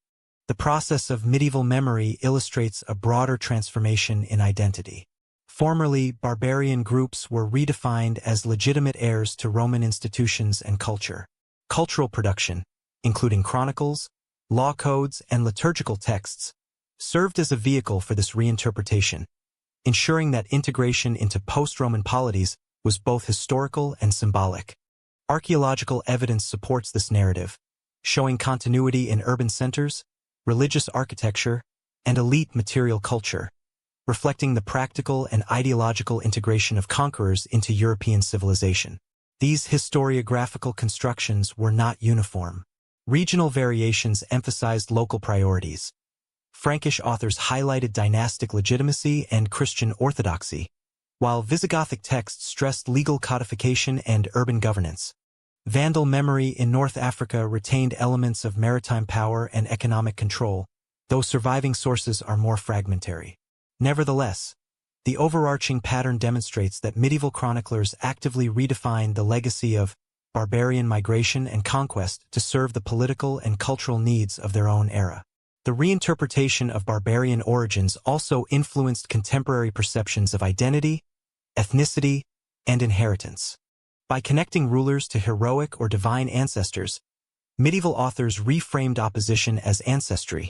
The process of medieval memory illustrates a broader transformation in identity. Formerly, barbarian groups were redefined as legitimate heirs to Roman institutions and culture. Cultural production, including chronicles, law codes, and liturgical texts, served as a vehicle for this reinterpretation, ensuring that integration into post-Roman polities was both historical and symbolic. Archaeological evidence supports this narrative, showing continuity in urban centers, religious architecture, and elite material culture, reflecting the practical and ideological integration of conquerors into European civilization. These historiographical constructions were not uniform. Regional variations emphasized local priorities. Frankish authors highlighted dynastic legitimacy and Christian orthodoxy, while Visigothic texts stressed legal codification and urban governance. Vandal memory in North Africa retained elements of maritime power and economic control, though surviving sources are more fragmentary. Nevertheless, the overarching pattern demonstrates that medieval chroniclers actively redefined the legacy of barbarian migration and conquest to serve the political and cultural needs of their own era. The reinterpretation of barbarian origins also influenced contemporary perceptions of identity, ethnicity, and inheritance. By connecting rulers to heroic or divine ancestors, medieval authors reframed opposition as ancestry,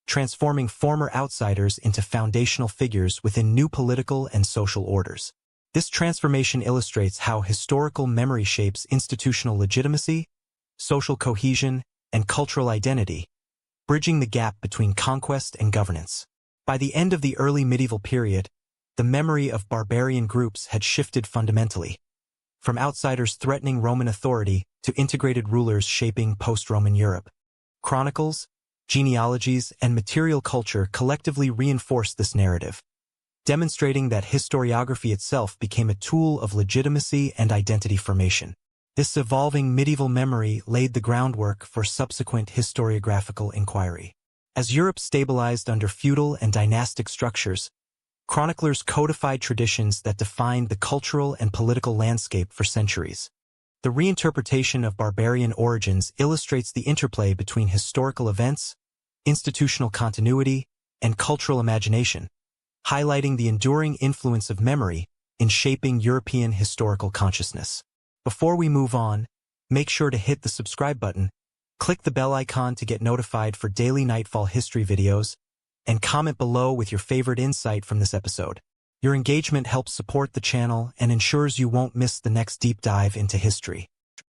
transforming former outsiders into foundational figures within new political and social orders. This transformation illustrates how historical memory shapes institutional legitimacy, social cohesion, and cultural identity, bridging the gap between conquest and governance. By the end of the early medieval period, the memory of barbarian groups had shifted fundamentally, from outsiders threatening Roman authority to integrated rulers shaping post-Roman Europe. Chronicles, genealogies, and material culture collectively reinforced this narrative, demonstrating that historiography itself became a tool of legitimacy and identity formation. This evolving medieval memory laid the groundwork for subsequent historiographical inquiry. As Europe stabilized under feudal and dynastic structures, chroniclers codified traditions that defined the cultural and political landscape for centuries. The reinterpretation of barbarian origins illustrates the interplay between historical events, institutional continuity, and cultural imagination, highlighting the enduring influence of memory in shaping European historical consciousness. Before we move on, make sure to hit the subscribe button, click the bell icon to get notified for daily Nightfall history videos, and comment below with your favorite insight from this episode. Your engagement helps support the channel and ensures you won't miss the next deep dive into history.